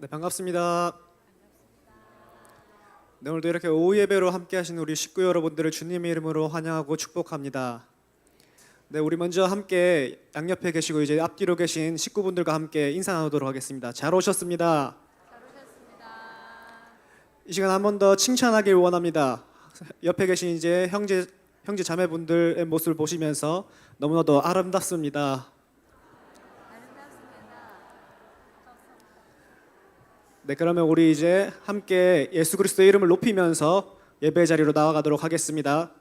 네, 반갑습니다. 네, 오늘도 이렇게 오후 예배로 함께 하시는 우리 식구 여러분들을 주님의 이름으로 환영하고 축복합니다. 네, 우리 먼저 함께 양옆에 계시고 이제 앞뒤로 계신 식구분들과 함께 인사 나누도록 하겠습니다. 잘 오셨습니다. 이 시간 한 번 더 칭찬하길 원합니다. 옆에 계신 이제 형제 자매분들의 모습을 보시면서 너무나도 아름답습니다. 네, 그러면 우리 이제 함께 예수 그리스도의 이름을 높이면서 예배 자리로 나아가도록 하겠습니다.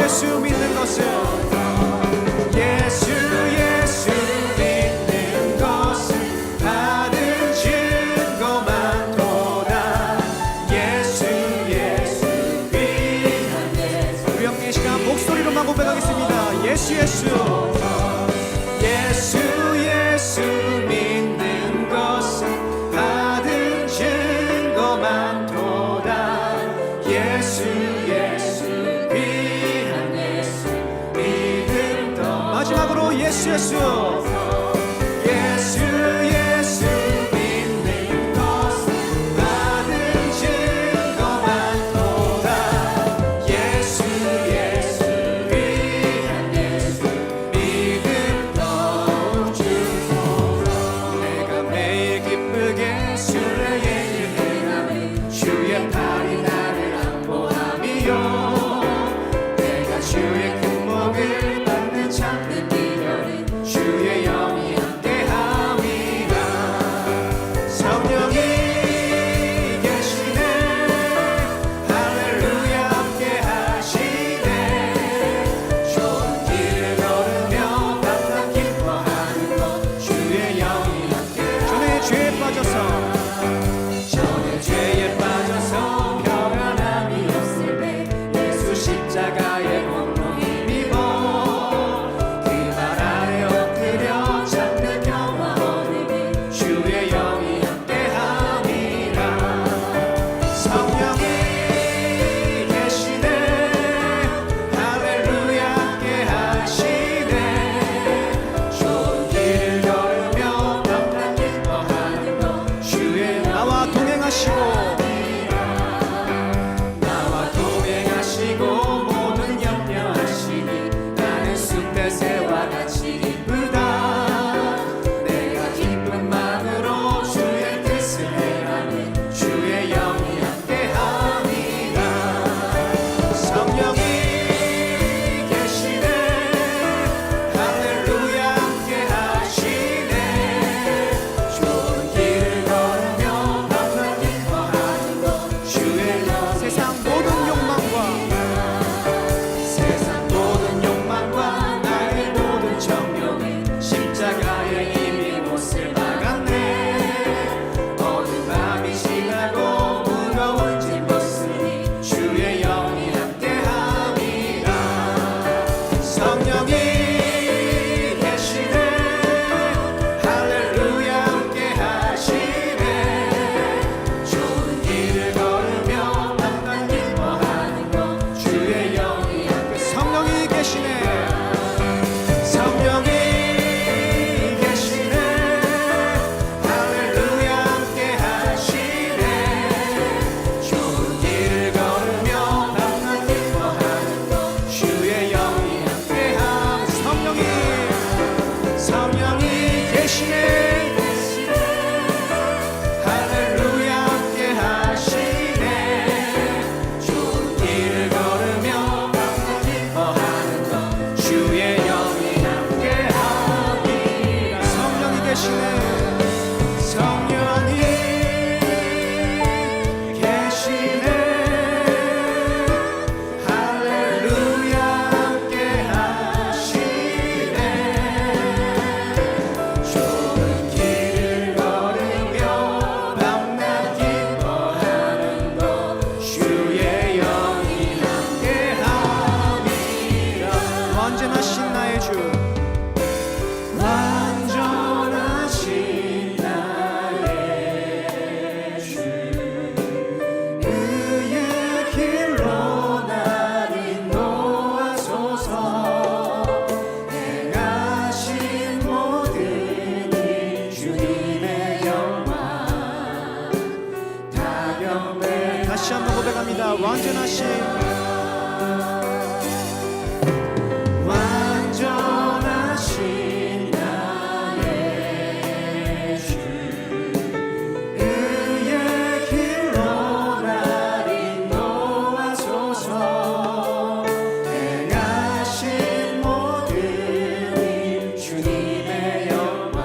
예수 믿는 것은 예수 믿는 것은 받은 증거만 도다. 예수 귀한 예수. 우리 함께 이 시간 목소리로만 고백하겠습니다. 예수 믿는 것은 받은 증거만 도다. 예수 마지막으로 예수 믿는 것은 받은 증거만 도다. 예수 귀한 예수 믿음 더욱 주소서. 내가 매일 기쁘게 주를 예배하며 주의 팔이 나를 안보하며 내가 주의 큰 복을 참는 비결이 주의 영이 함께함이라. 성령이 계시네. 할렐루야 함께하시네. 좋은 길을 걸으며 밤낮 기뻐하는 것 주의 영이 함께. 전에 죄에 빠져서 평안함이 없을 때 예수 십자가의 공로 나와 동행하시고 모든 염려하시니 나는 숲에 새와 같이 기쁘다. 내가 기쁜 마음으로 주의 뜻을 행하는 주의 영이 함께합니다. 성령이 계시네. 할렐루야 함께하시네. 좋은 길을 걸으며 밤낮 기뻐하는 것 주의 영. 세상 모든 욕망과 나의 모든 정욕이 십자가에 이미 못을 박았네. 어두운 밤이 지나고 무거운 짐 벗으니 주의 영이 함께합니다. 성령이 계시네. 할렐루야 함께하시네. 좋은 길을 걸으며 밤낮 기뻐하는 것 주의 영이 함께. 성령이 계시네. 성령이 계시네. 할렐루야 함께하시네. 좋은 길을 걸으며 밤낮 기뻐하는 것 주의 영이 함께함. 성령이 계시네. 할렐루야 함께하시네. 좋은 길을 걸으며 밤낮 기뻐하는 것 주의 영이 함께합니다. 성령이 계시네. 성령이 계시네. 할렐루야 함께하시네. 좋은 길을 걸으며 밤낮 기뻐하는 것 주의 영이 함께합니다. 완전하신 나의 주, 완전하신 나의 주, 그의 길로 날 인도하소서. 행하신 모든 일 주님의 영광 다 경배. 다시 한번 고백합니다. 완전하신 나의 주, 그의 길로 날 인도하소서. 행하신 모든 일 주님의 영광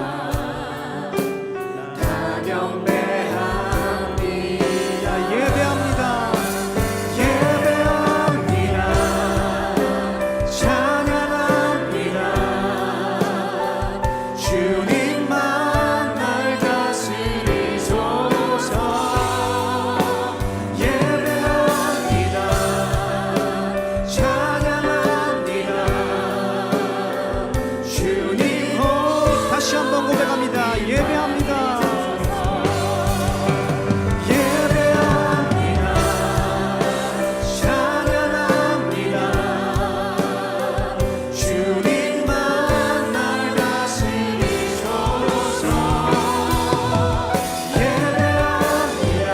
다 경배합니다. 예배합니다. 찬양합니다. 주님만 날 다스리소서. 예배합니다. 찬양합니다. 주님. 다시 한번 고백합니다. 예배합니다. 예배합니다. 찬양합니다. 주님만 날 다스리소서. 예배합니다.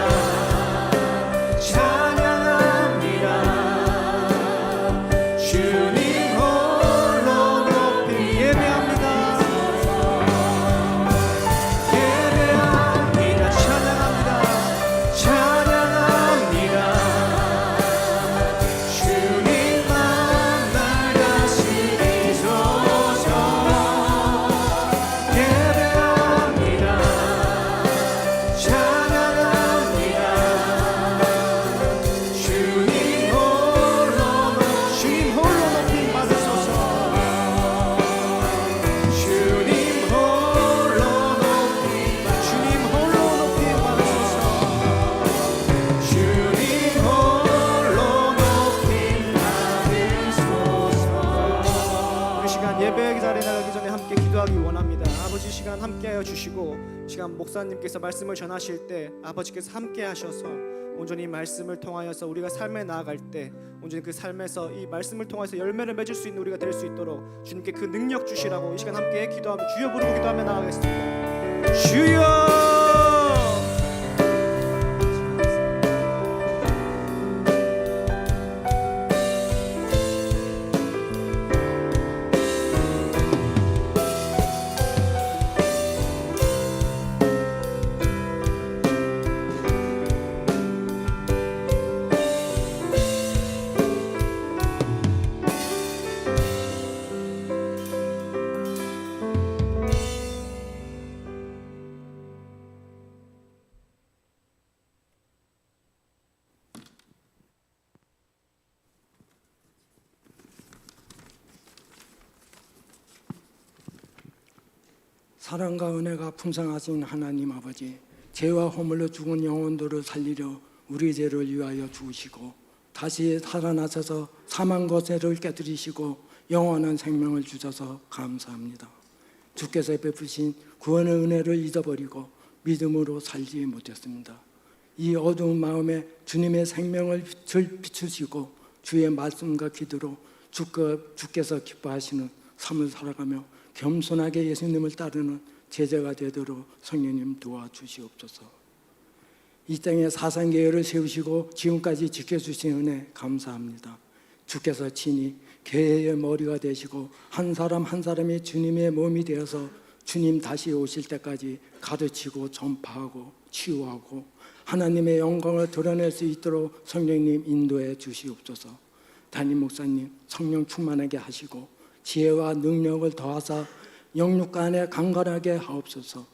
찬양합니다. 주님 홀로 높이. 예배합니다. 예배합니다. 찬양합니다. 찬양합니다. 주님만 날 다스리소서. 예배합니다. 찬양합니다. 주님 홀로 높임 받으소서. 주님 홀로 높임 받으소서. 주님 홀로 높임 받으소서. 우리 시간 예배의 자리에 나가기 전에 함께 기도하기 원합니다. 아버지, 시간 함께하여 주시고, 시간 목사님께서 말씀을 전하실 때 아버지께서 함께 하셔서 온전히 말씀을 통하여서 우리가 삶에 나아갈 때 온전히 그 삶에서 이 말씀을 통해서 열매를 맺을 수 있는 우리가 될 수 있도록 주님께 그 능력 주시라고 이 시간 함께 기도하며 주여 부르고 기도하며 나가겠습니다. 주여. 사랑과 은혜가 풍성하신 하나님 아버지, 죄와 허물로 죽은 영혼들을 살리려 우리 죄를 위하여 죽으시고 다시 살아나셔서 사망 거세를 깨뜨리시고 영원한 생명을 주셔서 감사합니다. 주께서 베푸신 구원의 은혜를 잊어버리고 믿음으로 살지 못했습니다. 이 어두운 마음에 주님의 생명을 비추시고 주의 말씀과 기도로 주께서 기뻐하시는 삶을 살아가며 겸손하게 예수님을 따르는 제자가 되도록 성령님 도와주시옵소서. 이 땅에 사상계회를 세우시고 지금까지 지켜주신 은혜 감사합니다. 주께서 친히 교회의 머리가 되시고 한 사람 한 사람이 주님의 몸이 되어서 주님 다시 오실 때까지 가르치고 전파하고 치유하고 하나님의 영광을 드러낼 수 있도록 성령님 인도해 주시옵소서. 담임 목사님 성령 충만하게 하시고 지혜와 능력을 더하사 영육가 안에 강건하게 하옵소서.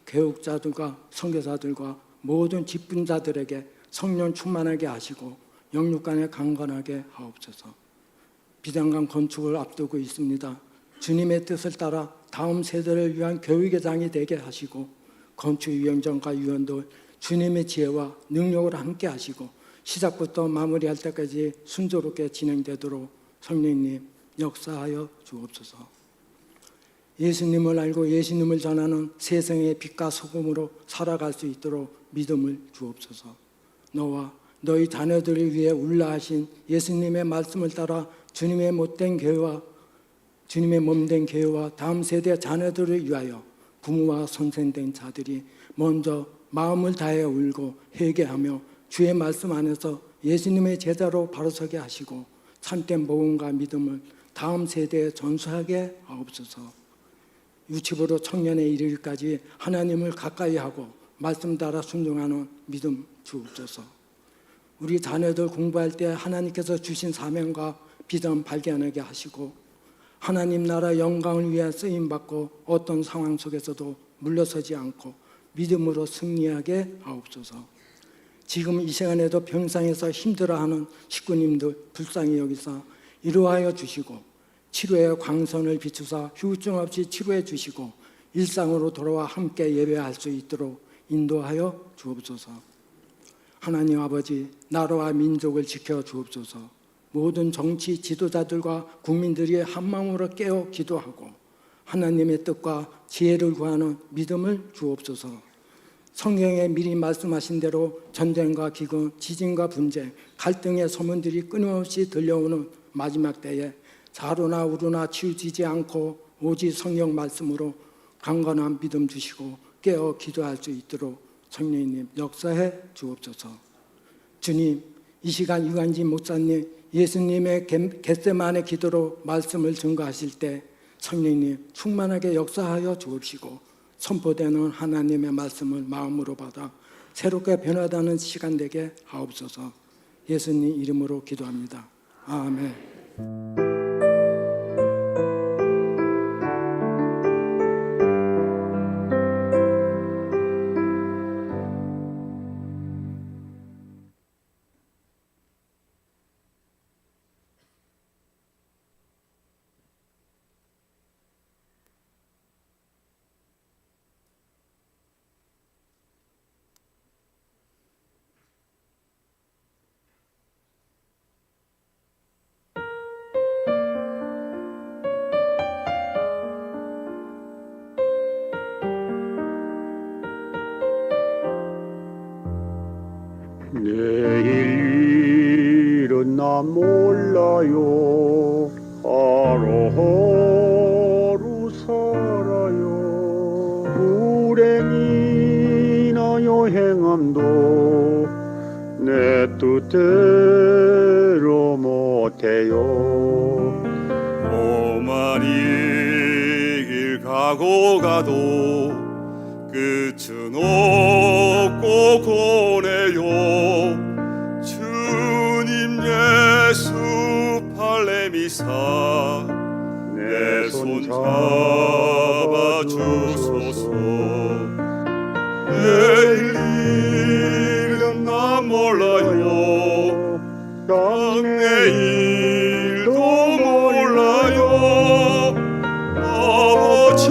교육자들과 선교사들과 모든 직분자들에게 성령 충만하게 하시고 영육가 안에 강건하게 하옵소서. 비단강 건축을 앞두고 있습니다. 주님의 뜻을 따라 다음 세대를 위한 교육의 장이 되게 하시고 건축위원장과 위원들 주님의 지혜와 능력을 함께 하시고 시작부터 마무리할 때까지 순조롭게 진행되도록 성령님 역사하여 주옵소서. 예수님을 알고 예수님을 전하는 세상의 빛과 소금으로 살아갈 수 있도록 믿음을 주옵소서. 너와 너희 자녀들을 위해 울라하신 예수님의 말씀을 따라 주님의 못된 교회와 주님의 몸된 교회와 다음 세대 자녀들을 위하여 부모와 선생된 자들이 먼저 마음을 다해 울고 회개하며 주의 말씀 안에서 예수님의 제자로 바로서게 하시고 참된 복음과 믿음을 다음 세대에 전수하게 하옵소서. 유치부로 청년에 이르기까지 하나님을 가까이 하고 말씀 따라 순종하는 믿음 주옵소서. 우리 자녀들 공부할 때 하나님께서 주신 사명과 비전 발견하게 하시고 하나님 나라 영광을 위해 쓰임받고 어떤 상황 속에서도 물러서지 않고 믿음으로 승리하게 하옵소서. 지금 이 시간에도 병상에서 힘들어하는 식구님들 불쌍히 여기서 이루하여 주시고 치료의 광선을 비추사 후유증 없이 치료해 주시고 일상으로 돌아와 함께 예배할 수 있도록 인도하여 주옵소서. 하나님 아버지, 나라와 민족을 지켜 주옵소서. 모든 정치 지도자들과 국민들이 한마음으로 깨어 기도하고 하나님의 뜻과 지혜를 구하는 믿음을 주옵소서. 성경에 미리 말씀하신 대로 전쟁과 기근, 지진과 분쟁, 갈등의 소문들이 끊임없이 들려오는 마지막 때에 자루나 우루나 치우치지 않고 오직 성경 말씀으로 강건한 믿음 주시고 깨어 기도할 수 있도록 성령님 역사해 주옵소서. 주님, 이 시간 유관진 목사님 예수님의 겟세마네 기도로 말씀을 증거하실 때 성령님 충만하게 역사하여 주옵시고 선포되는 하나님의 말씀을 마음으로 받아 새롭게 변화되는 시간 되게 하옵소서. 예수님 이름으로 기도합니다. 아멘. 내일 일은 난 몰라요. 하루하루 살아요. 불행이나 여행함도 내 뜻대로 못해요. 오만이 길 가고 가도 끝은 없고 고뇌요. 주님 예수 팔레미사 내 손 잡아 주소서. 내일 일은 나 몰라요. 장래일도 몰라요. 아버지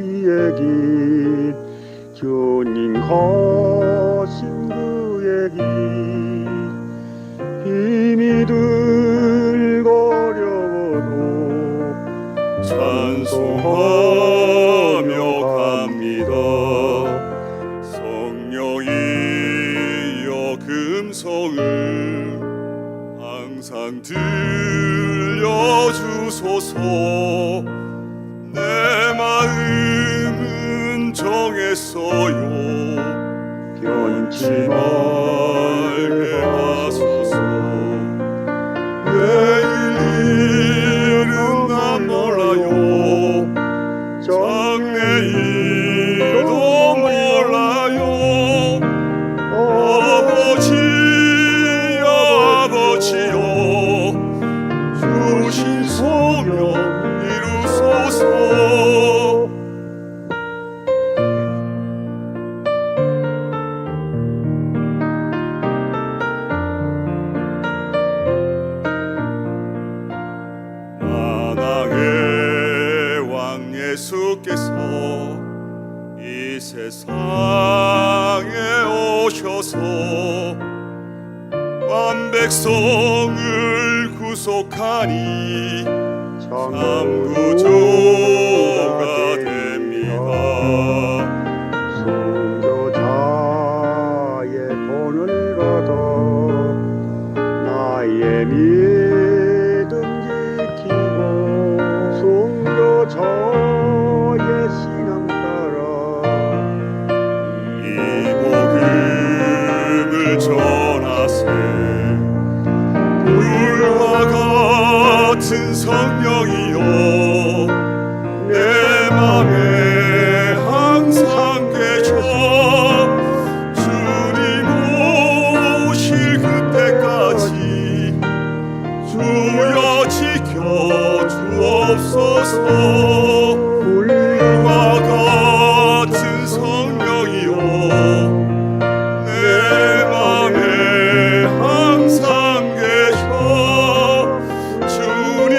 우리의 길 주님 거신 그의 길 힘이 들고 어려워도 찬송하며 갑니다. 성령이여 금성을 항상 들려주소서. 내 마음은 정했어요. 변치 말게 하소서. 내일 일은 난 몰라요. 장래일도 몰라요. 아버지여 주신 소명 이루소서. 만왕의 왕 예수께서 이 세상에 오셔서 万백성을 구속하니 참 구주가 됩니다. 순교자의 본을 받아 나의 믿음 지키고 순교자의 신앙 따라 이 복음을 전하세. 불과 같은 성령이여 내 맘에 항상 계셔. 주님 오실 그때까지 주여 지켜 주옵소서. 불과 같은 성령이여 내 맘에 항상 계셔. 주님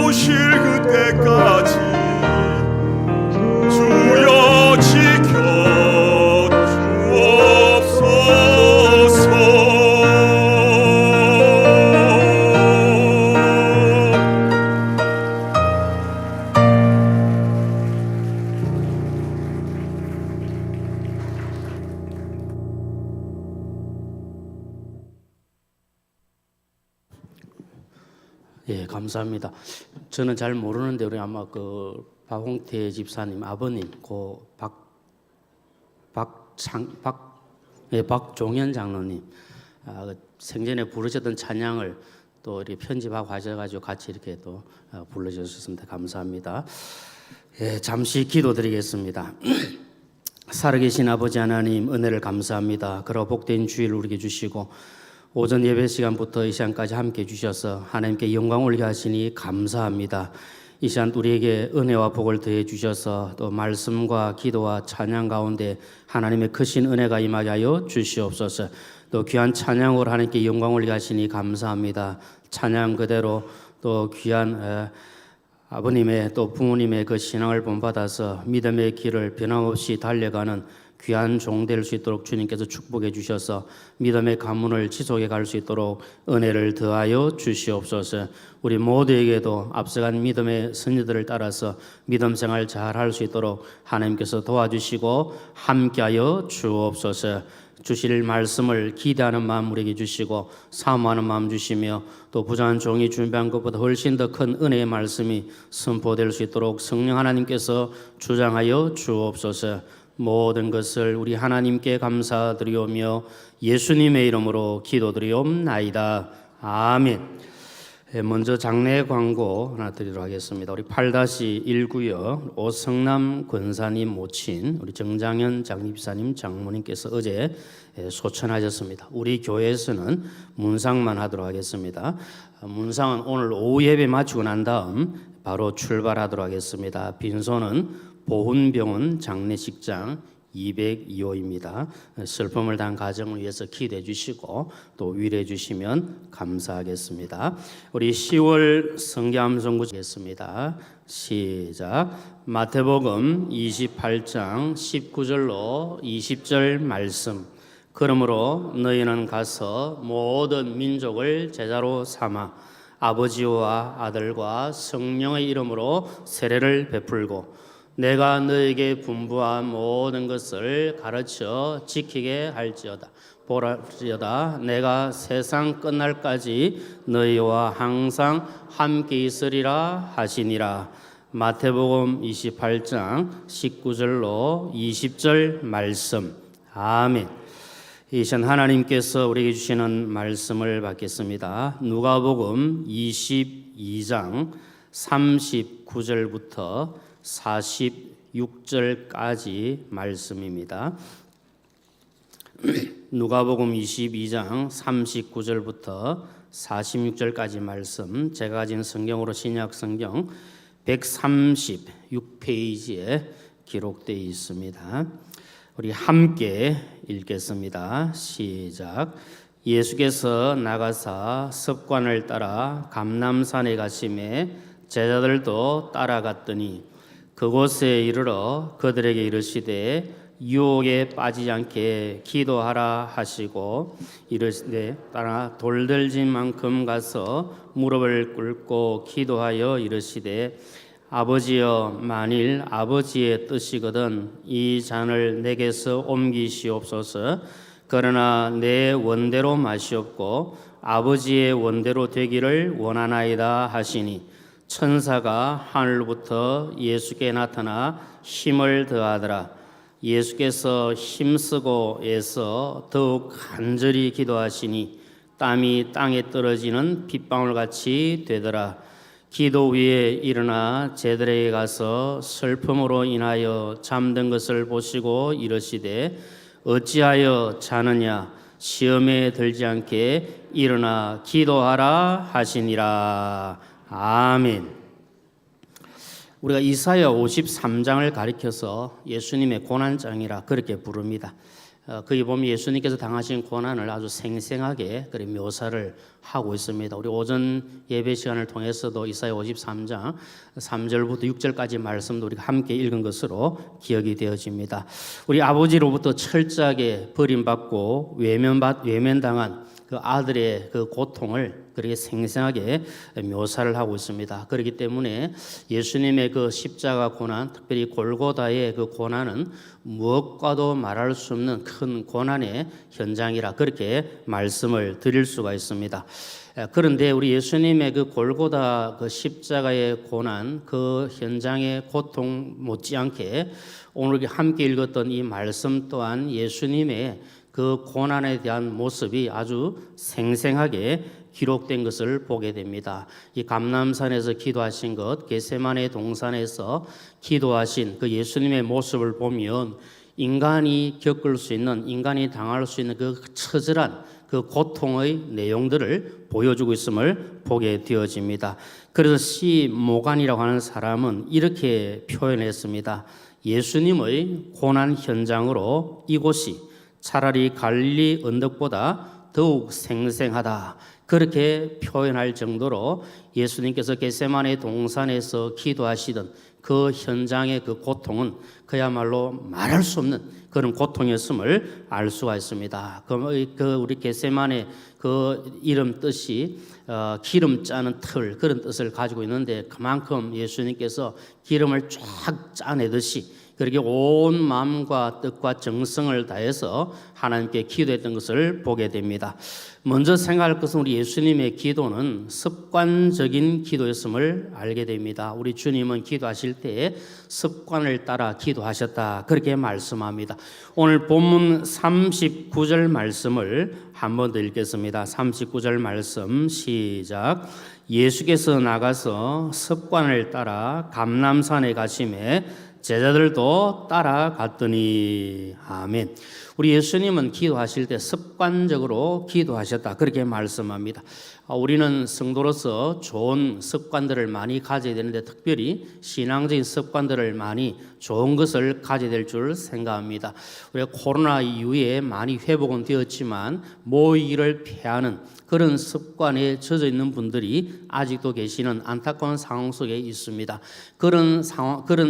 오실 그때까지 주여 지켜 주옵소서. 예, 감사합니다. 저는 잘 모르는데 우리 아마 그 박홍태 집사님 아버님 박종현 장로님 그 생전에 부르셨던 찬양을 또 이렇게 편집하고 하셔가지고 같이 이렇게 또 불러주셨습니다. 감사합니다. 예, 잠시 기도드리겠습니다. 살아계신 아버지 하나님 은혜를 감사합니다. 그러 복된 주일 우리에게 주시고 오전 예배 시간부터 이 시간까지 함께 주셔서 하나님께 영광 올리게 하시니 감사합니다. 이 시간 우리에게 은혜와 복을 더해 주셔서 또 말씀과 기도와 찬양 가운데 하나님의 크신 은혜가 임하게 하여 주시옵소서. 또 귀한 찬양으로 하나님께 영광 올리게 하시니 감사합니다. 찬양 그대로 또 귀한 아버님의 또 부모님의 그 신앙을 본받아서 믿음의 길을 변함없이 달려가는 귀한 종 될 수 있도록 주님께서 축복해 주셔서 믿음의 가문을 지속해 갈 수 있도록 은혜를 더하여 주시옵소서. 우리 모두에게도 앞서간 믿음의 선지들을 따라서 믿음 생활 잘 할 수 있도록 하나님께서 도와주시고 함께하여 주옵소서. 주실 말씀을 기대하는 마음 우리에게 주시고 사모하는 마음 주시며 또 부정한 종이 준비한 것보다 훨씬 더 큰 은혜의 말씀이 선포될 수 있도록 성령 하나님께서 주장하여 주옵소서. 모든 것을 우리 하나님께 감사드리오며 예수님의 이름으로 기도드리옵나이다. 아멘. 먼저 장례 광고 하나 드리도록 하겠습니다. 우리 8-1구역 오성남 권사님 모친 우리 정장현 장립사님 장모님께서 어제 소천하셨습니다. 우리 교회에서는 문상만 하도록 하겠습니다. 문상은 오늘 오후 예배 마치고 난 다음 바로 출발하도록 하겠습니다. 빈소는 보훈병원 장례식장 202호입니다. 슬픔을 당한 가정을 위해서 기도해 주시고 또 위로해 주시면 감사하겠습니다. 우리 10월 성경함성구 하겠습니다. 시작. 마태복음 28장 19절로 20절 말씀. 그러므로 너희는 가서 모든 민족을 제자로 삼아 아버지와 아들과 성령의 이름으로 세례를 베풀고 내가 너에게 분부한 모든 것을 가르쳐 지키게 할지어다. 보라지어다 내가 세상 끝날까지 너희와 항상 함께 있으리라 하시니라. 마태복음 28장 19절로 20절 말씀. 아멘. 이신 하나님께서 우리에게 주시는 말씀을 받겠습니다. 누가복음 22장 39절부터 46절까지 말씀입니다. 누가복음 22장 39절부터 46절까지 말씀, 제가 가진 성경으로 신약 성경 136페이지에 기록되어 있습니다. 우리 함께 읽겠습니다. 시작. 예수께서 나가사 습관을 따라 감람산에 가심에 제자들도 따라갔더니 그곳에 이르러 그들에게 이르시되 유혹에 빠지지 않게 기도하라 하시고 이르시되 따라 돌들진 만큼 가서 무릎을 꿇고 기도하여 이르시되 아버지여 만일 아버지의 뜻이거든 이 잔을 내게서 옮기시옵소서. 그러나 내 원대로 마시옵고 아버지의 원대로 되기를 원하나이다 하시니 천사가 하늘부터 예수께 나타나 힘을 더하더라. 예수께서 힘쓰고 애써 더욱 간절히 기도하시니 땀이 땅에 떨어지는 빗방울같이 되더라. 기도 위에 일어나 제들에게 가서 슬픔으로 인하여 잠든 것을 보시고 이르시되 어찌하여 자느냐 시험에 들지 않게 일어나 기도하라 하시니라. 아멘. 우리가 이사야 53장을 가리켜서 예수님의 고난장이라 그렇게 부릅니다. 거기 보면 예수님께서 당하신 고난을 아주 생생하게 그렇게 묘사를 하고 있습니다. 우리 오전 예배 시간을 통해서도 이사야 53장 3절부터 6절까지 말씀도 우리가 함께 읽은 것으로 기억이 되어집니다. 우리 아버지로부터 철저하게 버림받고 외면당한 그 아들의 그 고통을 그렇게 생생하게 묘사를 하고 있습니다. 그렇기 때문에 예수님의 그 십자가 고난, 특별히 골고다의 그 고난은 무엇과도 말할 수 없는 큰 고난의 현장이라 그렇게 말씀을 드릴 수가 있습니다. 그런데 우리 예수님의 그 골고다 그 십자가의 고난, 그 현장의 고통 못지않게 오늘 함께 읽었던 이 말씀 또한 예수님의 그 고난에 대한 모습이 아주 생생하게 기록된 것을 보게 됩니다. 이 감람산에서 기도하신 것, 겟세마네 동산에서 기도하신 그 예수님의 모습을 보면 인간이 겪을 수 있는, 인간이 당할 수 있는 그 처절한 그 고통의 내용들을 보여주고 있음을 보게 되어집니다. 그래서 시모간이라고 하는 사람은 이렇게 표현했습니다. 예수님의 고난 현장으로 이곳이 차라리 갈릴리 언덕보다 더욱 생생하다. 그렇게 표현할 정도로 예수님께서 겟세마네 동산에서 기도하시던 그 현장의 그 고통은 그야말로 말할 수 없는 그런 고통이었음을 알 수가 있습니다. 그 우리 겟세마네 그 이름 뜻이 기름 짜는 틀 그런 뜻을 가지고 있는데 그만큼 예수님께서 기름을 쫙 짜내듯이 그렇게 온 마음과 뜻과 정성을 다해서 하나님께 기도했던 것을 보게 됩니다. 먼저 생각할 것은 우리 예수님의 기도는 습관적인 기도였음을 알게 됩니다. 우리 주님은 기도하실 때 습관을 따라 기도하셨다 그렇게 말씀합니다. 오늘 본문 39절 말씀을 한 번 더 읽겠습니다. 39절 말씀 시작. 예수께서 나가서 습관을 따라 감람산에 가심에 제자들도 따라갔더니 아멘. 우리 예수님은 기도하실 때 습관적으로 기도하셨다 그렇게 말씀합니다. 우리는 성도로서 좋은 습관들을 많이 가져야 되는데 특별히 신앙적인 습관들을 많이 좋은 것을 가져야 될 줄 생각합니다. 우리가 코로나 이후에 많이 회복은 되었지만 모이기를 피하는 그런 습관에 젖어 있는 분들이 아직도 계시는 안타까운 상황 속에 있습니다. 그런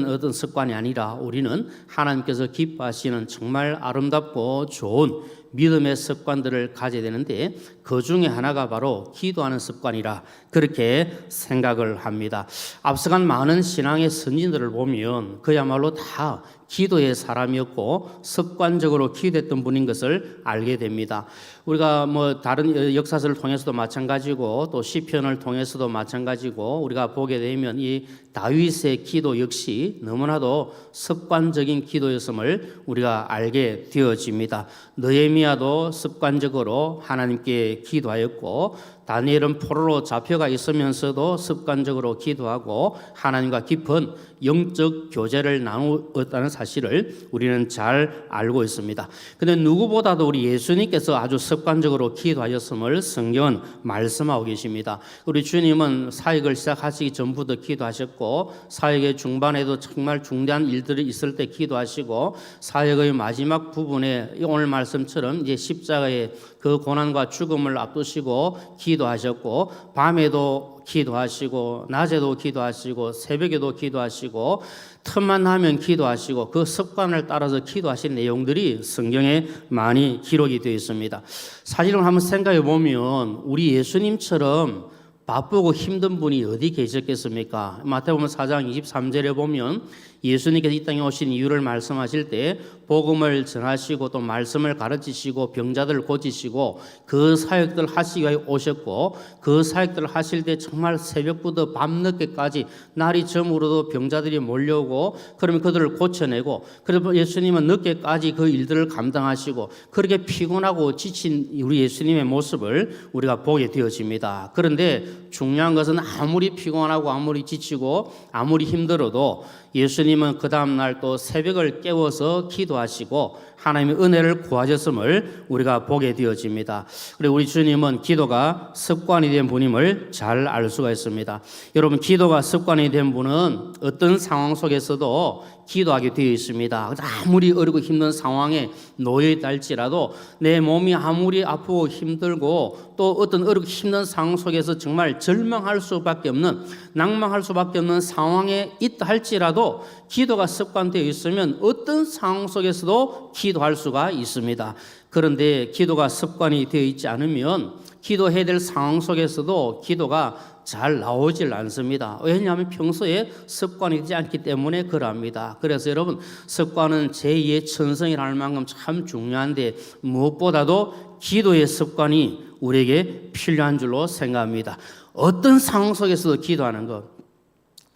어떤 습관이 아니라 우리는 하나님께서 기뻐하시는 정말 아름답고 좋은 믿음의 습관들을 가져야 되는데 그 중에 하나가 바로 기도하는 습관이라 그렇게 생각을 합니다. 앞서간 많은 신앙의 선진들을 보면 그야말로 다 기도의 사람이었고 습관적으로 기도했던 분인 것을 알게 됩니다. 우리가 뭐 다른 역사서를 통해서도 마찬가지고 또 시편을 통해서도 마찬가지고 우리가 보게 되면 이 다윗의 기도 역시 너무나도 습관적인 기도였음을 우리가 알게 되어집니다. 느헤미야도 습관적으로 하나님께 기도하였고 다니엘은 포로로 잡혀가 있으면서도 습관적으로 기도하고 하나님과 깊은 영적 교제를 나누었다는 사실을 우리는 잘 알고 있습니다. 그런데 누구보다도 우리 예수님께서 아주 습관적으로 기도하셨음을 성경은 말씀하고 계십니다. 우리 주님은 사역을 시작하시기 전부터 기도하셨고 사역의 중반에도 정말 중대한 일들이 있을 때 기도하시고 사역의 마지막 부분에 오늘 말씀처럼 이제 십자가의 그 고난과 죽음을 앞두시고 기도하셨고 밤에도 기도하시고 낮에도 기도하시고 새벽에도 기도하시고 틈만 나면 기도하시고 그 습관을 따라서 기도하신 내용들이 성경에 많이 기록이 되어 있습니다. 사실은 한번 생각해 보면 우리 예수님처럼 바쁘고 힘든 분이 어디 계셨겠습니까? 마태복음 4장 23절에 보면 예수님께서 이 땅에 오신 이유를 말씀하실 때 복음을 전하시고 또 말씀을 가르치시고 병자들을 고치시고 그 사역들 하시기 위해 오셨고 그 사역들을 하실 때 정말 새벽부터 밤늦게까지 날이 저물어도 병자들이 몰려오고 그러면 그들을 고쳐내고 그래서 예수님은 늦게까지 그 일들을 감당하시고 그렇게 피곤하고 지친 우리 예수님의 모습을 우리가 보게 되어집니다. 그런데 중요한 것은 아무리 피곤하고 아무리 지치고 아무리 힘들어도 예수님은 그 다음날 또 새벽을 깨워서 기도하시고 하나님의 은혜를 구하셨음을 우리가 보게 되어집니다. 그리고 우리 주님은 기도가 습관이 된 분임을 잘 알 수가 있습니다. 여러분 기도가 습관이 된 분은 어떤 상황 속에서도 기도하게 되어 있습니다. 아무리 어렵고 힘든 상황에 놓여 있다 할지라도 내 몸이 아무리 아프고 힘들고 또 어떤 어렵고 힘든 상황 속에서 정말 절망할 수밖에 없는 낭망할 수밖에 없는 상황에 있다 할지라도 기도가 습관되어 있으면 어떤 상황 속에서도 기도할 수가 있습니다. 그런데 기도가 습관이 되어 있지 않으면 기도해야 될 상황 속에서도 기도가 잘 나오질 않습니다. 왜냐하면 평소에 습관이 되지 않기 때문에 그럽니다. 그래서 여러분 습관은 제2의 천성이라는 만큼 참 중요한데 무엇보다도 기도의 습관이 우리에게 필요한 줄로 생각합니다. 어떤 상황 속에서도 기도하는 것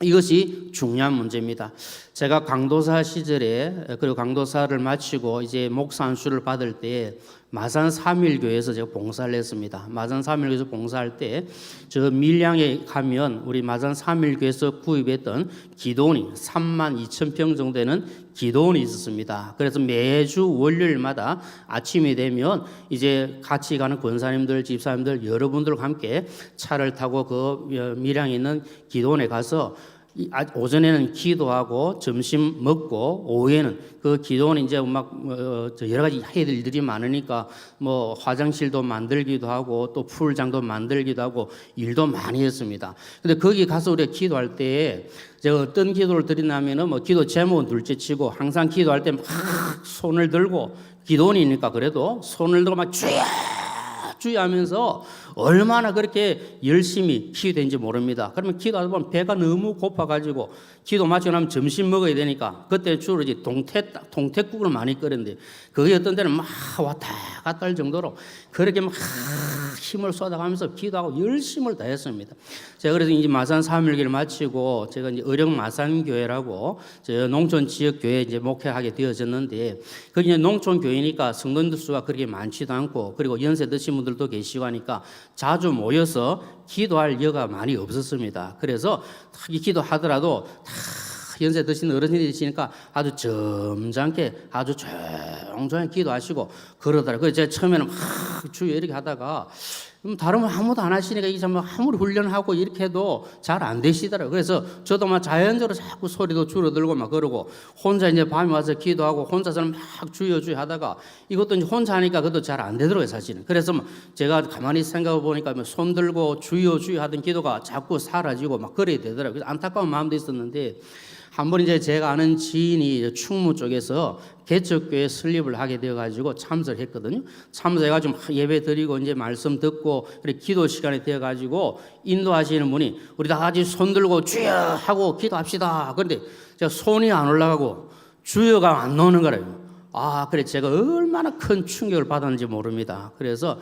이것이 중요한 문제입니다. 제가 강도사 시절에 그리고 강도사를 마치고 이제 목사 안수를 받을 때 마산 삼일교회에서 제가 봉사를 했습니다. 마산 삼일교회에서 봉사할 때 저 밀양에 가면 우리 마산 삼일교회에서 구입했던 기도원이 32,000평 정도 되는 기도원이 있었습니다. 그래서 매주 월요일마다 아침이 되면 이제 같이 가는 권사님들, 집사님들 여러분들과 함께 차를 타고 그 밀양에 있는 기도원에 가서 오전에는 기도하고 점심 먹고 오후에는 그 기도는 이제 막 여러 가지 해야 될 일들이 많으니까 뭐 화장실도 만들기도 하고 또 풀장도 만들기도 하고 일도 많이 했습니다. 근데 거기 가서 우리가 기도할 때 제가 어떤 기도를 드리냐면은 뭐 기도 제목은 둘째치고 항상 기도할 때 막 손을 들고 기도원이니까 그래도 손을 들고 막 주여 하면서 얼마나 그렇게 열심히 기도했는지 모릅니다. 그러면 기도하다 보면 배가 너무 고파가지고 기도 마치고 나면 점심 먹어야 되니까 그때 주로 이제 동태국을 많이 끓였는데 그게 어떤 때는 막 왔다 갔다 할 정도로 그렇게 막 힘을 쏟아가면서 기도하고 열심을 다했습니다. 제가 그래서 이제 마산 사밀기를 마치고 제가 이제 의령 마산교회라고 저 농촌 지역 교회 이제 목회하게 되어졌는데 그 이제 농촌 교회니까 성도님들 수가 그렇게 많지도 않고 그리고 연세 드신 분들도 계시고 하니까 자주 모여서 기도할 여가 많이 없었습니다. 그래서 기도하더라도 다 연세 드신 어르신이 되시니까 아주 점잖게 아주 조용조용히 기도하시고 그러더라고요. 제가 처음에는 막 주여 이렇게 하다가 다른 분 아무도 안 하시니까 이게 참 아무리 훈련하고 이렇게 해도 잘 안 되시더라고요. 그래서 저도 막 자연적으로 자꾸 소리도 줄어들고 막 그러고 혼자 이제 밤에 와서 기도하고 혼자서는 막 주여 하다가 이것도 이제 혼자 하니까 그것도 잘 안 되더라고요, 사실은. 그래서 제가 가만히 생각해 보니까 손 들고 주여 하던 기도가 자꾸 사라지고 막 그래야 되더라고요. 그래서 안타까운 마음도 있었는데 한 번 이제 제가 아는 지인이 충무 쪽에서 개척교회 설립을 하게 되어가지고 참석을 했거든요. 참석해가지고 예배 드리고 이제 말씀 듣고 그리고 기도 시간이 되어가지고 인도하시는 분이 우리 다 같이 손 들고 주여 하고 기도합시다. 그런데 제가 손이 안 올라가고 주여가 안 나오는 거래요. 그래 제가 얼마나 큰 충격을 받았는지 모릅니다. 그래서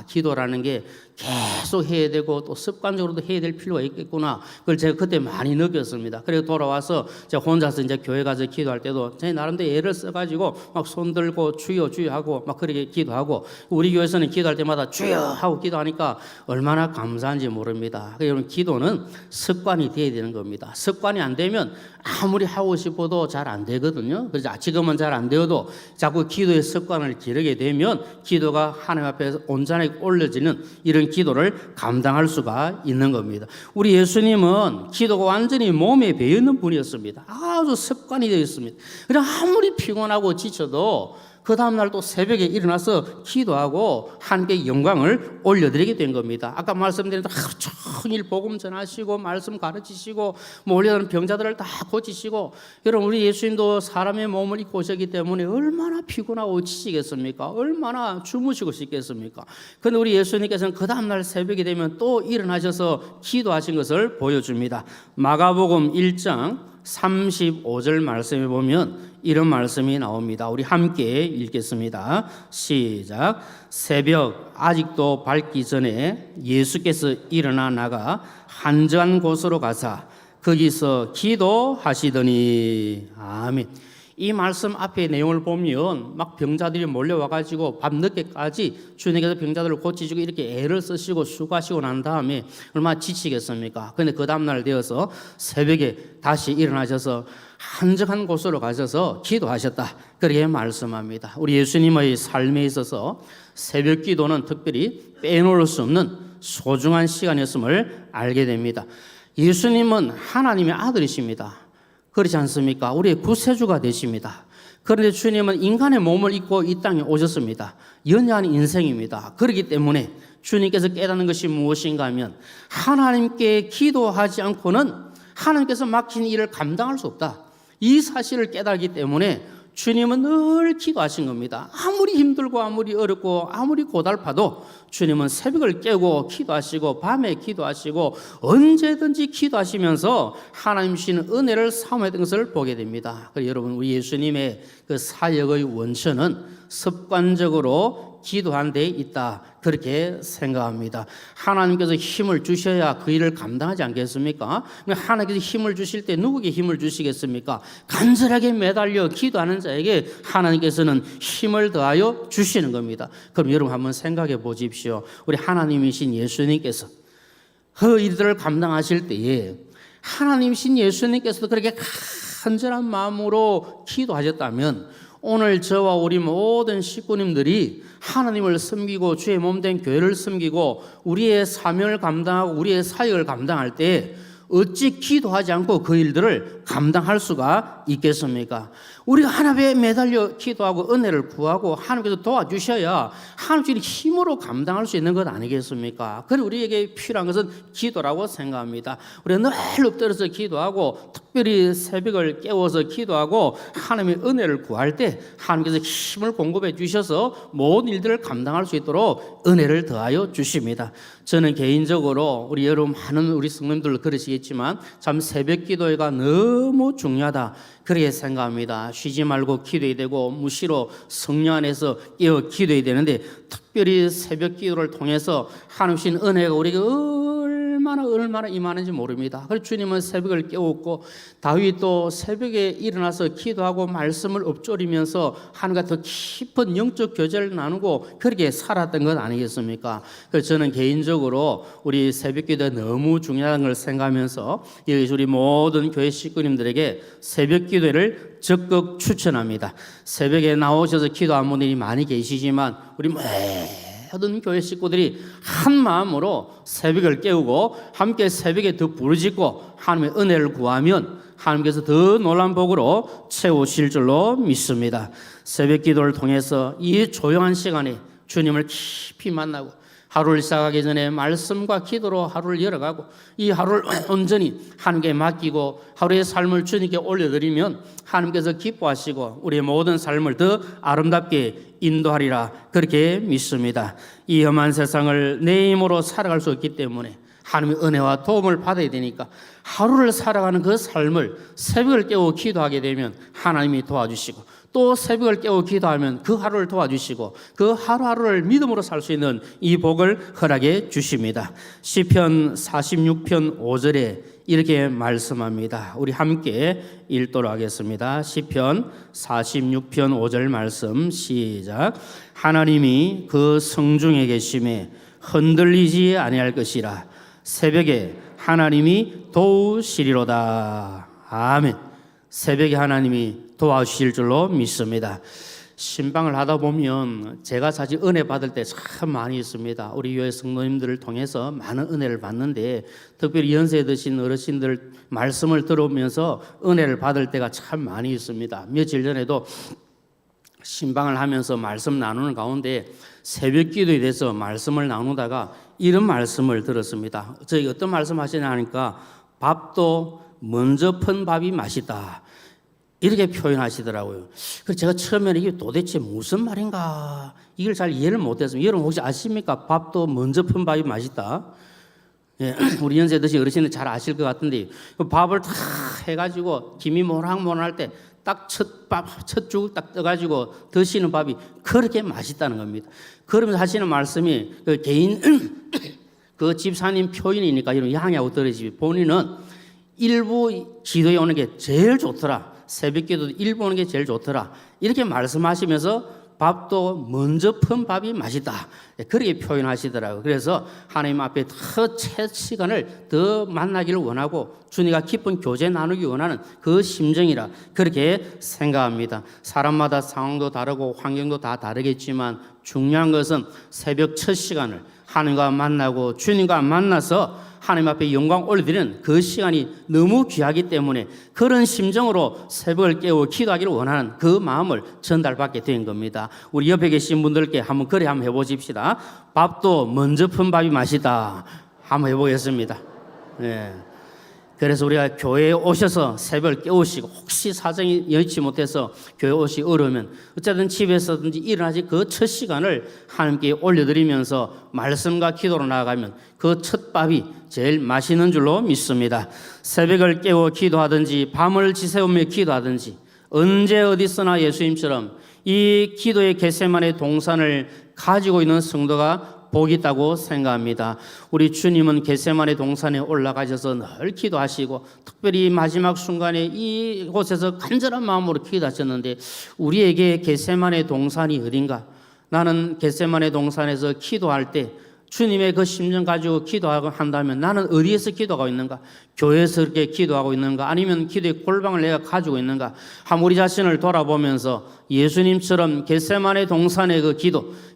기도라는 게 계속 해야 되고 또 습관적으로도 해야 될 필요가 있겠구나. 그걸 제가 그때 많이 느꼈습니다. 그리고 돌아와서 제가 혼자서 이제 교회 가서 기도할 때도 제 나름대로 애를 써가지고 막 손 들고 주여 하고 막 그렇게 기도하고 우리 교회에서는 기도할 때마다 주여 하고 기도하니까 얼마나 감사한지 모릅니다. 여러분 기도는 습관이 돼야 되는 겁니다. 습관이 안 되면 아무리 하고 싶어도 잘 안 되거든요. 그래서 지금은 잘 안 되어도 자꾸 기도의 습관을 기르게 되면 기도가 하나님 앞에서 온전하게 올려지는 이런 기도를 감당할 수가 있는 겁니다. 우리 예수님은 기도가 완전히 몸에 배어있는 분이었습니다. 아주 습관이 되어 있습니다. 그냥 아무리 피곤하고 지쳐도 그 다음날 또 새벽에 일어나서 기도하고 하나님께 영광을 올려드리게 된 겁니다. 아까 말씀드린 하루 종일 복음 전하시고 말씀 가르치시고 몰려드는 병자들을 다 고치시고 여러분 우리 예수님도 사람의 몸을 입고 오셨기 때문에 얼마나 피곤하고 지치겠습니까? 얼마나 주무시고 싶겠습니까? 그런데 우리 예수님께서는 그 다음날 새벽이 되면 또 일어나셔서 기도하신 것을 보여줍니다. 마가복음 1장 35절 말씀에 보면 이런 말씀이 나옵니다. 우리 함께 읽겠습니다. 시작. 새벽 아직도 밝기 전에 예수께서 일어나 나가 한적한 곳으로 가사 거기서 기도하시더니 아멘. 이 말씀 앞에 내용을 보면 막 병자들이 몰려와가지고 밤늦게까지 주님께서 병자들을 고치시고 이렇게 애를 쓰시고 수고하시고 난 다음에 얼마나 지치겠습니까? 그런데 그 다음날 되어서 새벽에 다시 일어나셔서 한적한 곳으로 가셔서 기도하셨다. 그렇게 말씀합니다. 우리 예수님의 삶에 있어서 새벽 기도는 특별히 빼놓을 수 없는 소중한 시간이었음을 알게 됩니다. 예수님은 하나님의 아들이십니다. 그렇지 않습니까? 우리의 구세주가 되십니다. 그런데 주님은 인간의 몸을 입고 이 땅에 오셨습니다. 연약한 인생입니다. 그렇기 때문에 주님께서 깨닫는 것이 무엇인가 하면 하나님께 기도하지 않고는 하나님께서 맡긴 일을 감당할 수 없다. 이 사실을 깨달기 때문에 주님은 늘 기도하신 겁니다. 아무리 힘들고 아무리 어렵고 아무리 고달파도 주님은 새벽을 깨고 기도하시고 밤에 기도하시고 언제든지 기도하시면서 하나님 주시는 은혜를 사모했던 것을 보게 됩니다. 그래서 여러분 우리 예수님의 그 사역의 원천은 습관적으로 기도한 데 있다. 그렇게 생각합니다. 하나님께서 힘을 주셔야 그 일을 감당하지 않겠습니까? 하나님께서 힘을 주실 때 누구에게 힘을 주시겠습니까? 간절하게 매달려 기도하는 자에게 하나님께서는 힘을 더하여 주시는 겁니다. 그럼 여러분 한번 생각해 보십시오. 우리 하나님이신 예수님께서 그 일들을 감당하실 때에 하나님이신 예수님께서도 그렇게 간절한 마음으로 기도하셨다면 오늘 저와 우리 모든 식구님들이 하나님을 섬기고 주의 몸된 교회를 섬기고 우리의 사명을 감당하고 우리의 사역을 감당할 때 어찌 기도하지 않고 그 일들을 감당할 수가 있겠습니까? 우리가 하나님에 매달려 기도하고 은혜를 구하고 하나님께서 도와주셔야 하나님의 힘으로 감당할 수 있는 것 아니겠습니까? 그래서 우리에게 필요한 것은 기도라고 생각합니다. 우리가 늘 엎드려서 기도하고 특별히 새벽을 깨워서 기도하고 하나님의 은혜를 구할 때 하나님께서 힘을 공급해 주셔서 모든 일들을 감당할 수 있도록 은혜를 더하여 주십니다. 저는 개인적으로 우리 여러분 많은 우리 성도님들 그러시겠지만 참 새벽 기도가 너무 중요하다 그렇게 생각합니다. 쉬지 말고 기도해야 되고 무시로 성령 안에서 깨어 기도해야 되는데 특별히 새벽 기도를 통해서 하나님 주신 은혜가 우리에게 얼마나 임하는지 모릅니다. 그래서 주님은 새벽을 깨웠고 다윗도 새벽에 일어나서 기도하고 말씀을 읊조리면서 하나님과 더 깊은 영적 교제를 나누고 그렇게 살았던 것 아니겠습니까? 그래서 저는 개인적으로 우리 새벽 기도가 너무 중요한 걸 생각하면서 여기 우리 모든 교회 식구님들에게 새벽 기도를 적극 추천합니다. 새벽에 나오셔서 기도하는 분들이 많이 계시지만 우리 모든 교회 식구들이 한 마음으로 새벽을 깨우고 함께 새벽에 더 부르짖고 하나님의 은혜를 구하면 하나님께서 더 놀라운 복으로 채우실 줄로 믿습니다. 새벽 기도를 통해서 이 조용한 시간에 주님을 깊이 만나고 하루를 시작하기 전에 말씀과 기도로 하루를 열어가고 이 하루를 온전히 하나님께 맡기고 하루의 삶을 주님께 올려드리면 하나님께서 기뻐하시고 우리의 모든 삶을 더 아름답게 인도하리라 그렇게 믿습니다. 이 험한 세상을 내 힘으로 살아갈 수 없기 때문에 하나님의 은혜와 도움을 받아야 되니까 하루를 살아가는 그 삶을 새벽을 깨워 기도하게 되면 하나님이 도와주시고 또 새벽을 깨워 기도하면 그 하루를 도와주시고 그 하루하루를 믿음으로 살 수 있는 이 복을 허락해 주십니다. 시편 46편 5절에 이렇게 말씀합니다. 우리 함께 읽도록 하겠습니다. 시편 46편 5절 말씀 시작. 하나님이 그 성중에 계심에 흔들리지 아니할 것이라. 새벽에 하나님이 도우시리로다. 아멘. 새벽에 하나님이 도와주실 줄로 믿습니다. 신방을 하다 보면 제가 사실 은혜 받을 때 참 많이 있습니다. 우리 교회 성도님들을 통해서 많은 은혜를 받는데 특별히 연세 드신 어르신들 말씀을 들으면서 은혜를 받을 때가 참 많이 있습니다. 며칠 전에도 신방을 하면서 말씀 나누는 가운데 새벽 기도에 대해서 말씀을 나누다가 이런 말씀을 들었습니다. 저희 어떤 말씀 하시냐 하니까 밥도 먼저 푼 밥이 맛있다. 이렇게 표현하시더라고요. 그래서 제가 처음에는 이게 도대체 무슨 말인가 이걸 잘 이해를 못했습니다. 여러분 혹시 아십니까? 밥도 먼저 푼 밥이 맛있다. 예, 우리 연세 드신 어르신은 잘 아실 것 같은데 밥을 다 해가지고 김이 모락모락할 때 딱 첫 죽을 딱 떠가지고 드시는 밥이 그렇게 맛있다는 겁니다. 그러면서 하시는 말씀이 그 개인 그 집사님 표현이니까 이런 양해하고 들으시지 본인은 일부 기도에 오는 게 제일 좋더라. 새벽 기도도 일부 오는 게 제일 좋더라. 이렇게 말씀하시면서 밥도 먼저 푼 밥이 맛있다. 그렇게 표현하시더라고요. 그래서 하나님 앞에 더 첫 시간을 더 만나기를 원하고 주님과 깊은 교제 나누기 원하는 그 심정이라 그렇게 생각합니다. 사람마다 상황도 다르고 환경도 다 다르겠지만 중요한 것은 새벽 첫 시간을 하나님과 만나고 주님과 만나서 하나님 앞에 영광 올려드리는 그 시간이 너무 귀하기 때문에 그런 심정으로 새벽을 깨워 기도하기를 원하는 그 마음을 전달받게 된 겁니다. 우리 옆에 계신 분들께 한번 그래 한번 해보십시다. 밥도 먼저 푼 밥이 맛이다. 한번 해보겠습니다. 네. 그래서 우리가 교회에 오셔서 새벽을 깨우시고 혹시 사정이 여의치 못해서 교회에 오시 어려우면 어쨌든 집에서든지 일어나지 그 첫 시간을 하나님께 올려드리면서 말씀과 기도로 나아가면 그 첫 밥이 제일 맛있는 줄로 믿습니다. 새벽을 깨워 기도하든지 밤을 지새우며 기도하든지 언제 어디서나 예수님처럼 이 기도의 겟세마네 동산을 가지고 있는 성도가 복이 있다고 생각합니다. 우리 주님은 겟세마네 동산에 올라가셔서 늘 기도하시고 특별히 마지막 순간에 이곳에서 간절한 마음으로 기도하셨는데 우리에게 겟세마네 동산이 어딘가? 나는 겟세마네 동산에서 기도할 때 주님의 그 심정 가지고 기도하고 한다면 나는 어디에서 기도하고 있는가? 교회에서 그렇게 기도하고 있는가? 아니면 기도의 골방을 내가 가지고 있는가? 한번 우리 자신을 돌아보면서 예수님처럼 겟세마네 동산의 그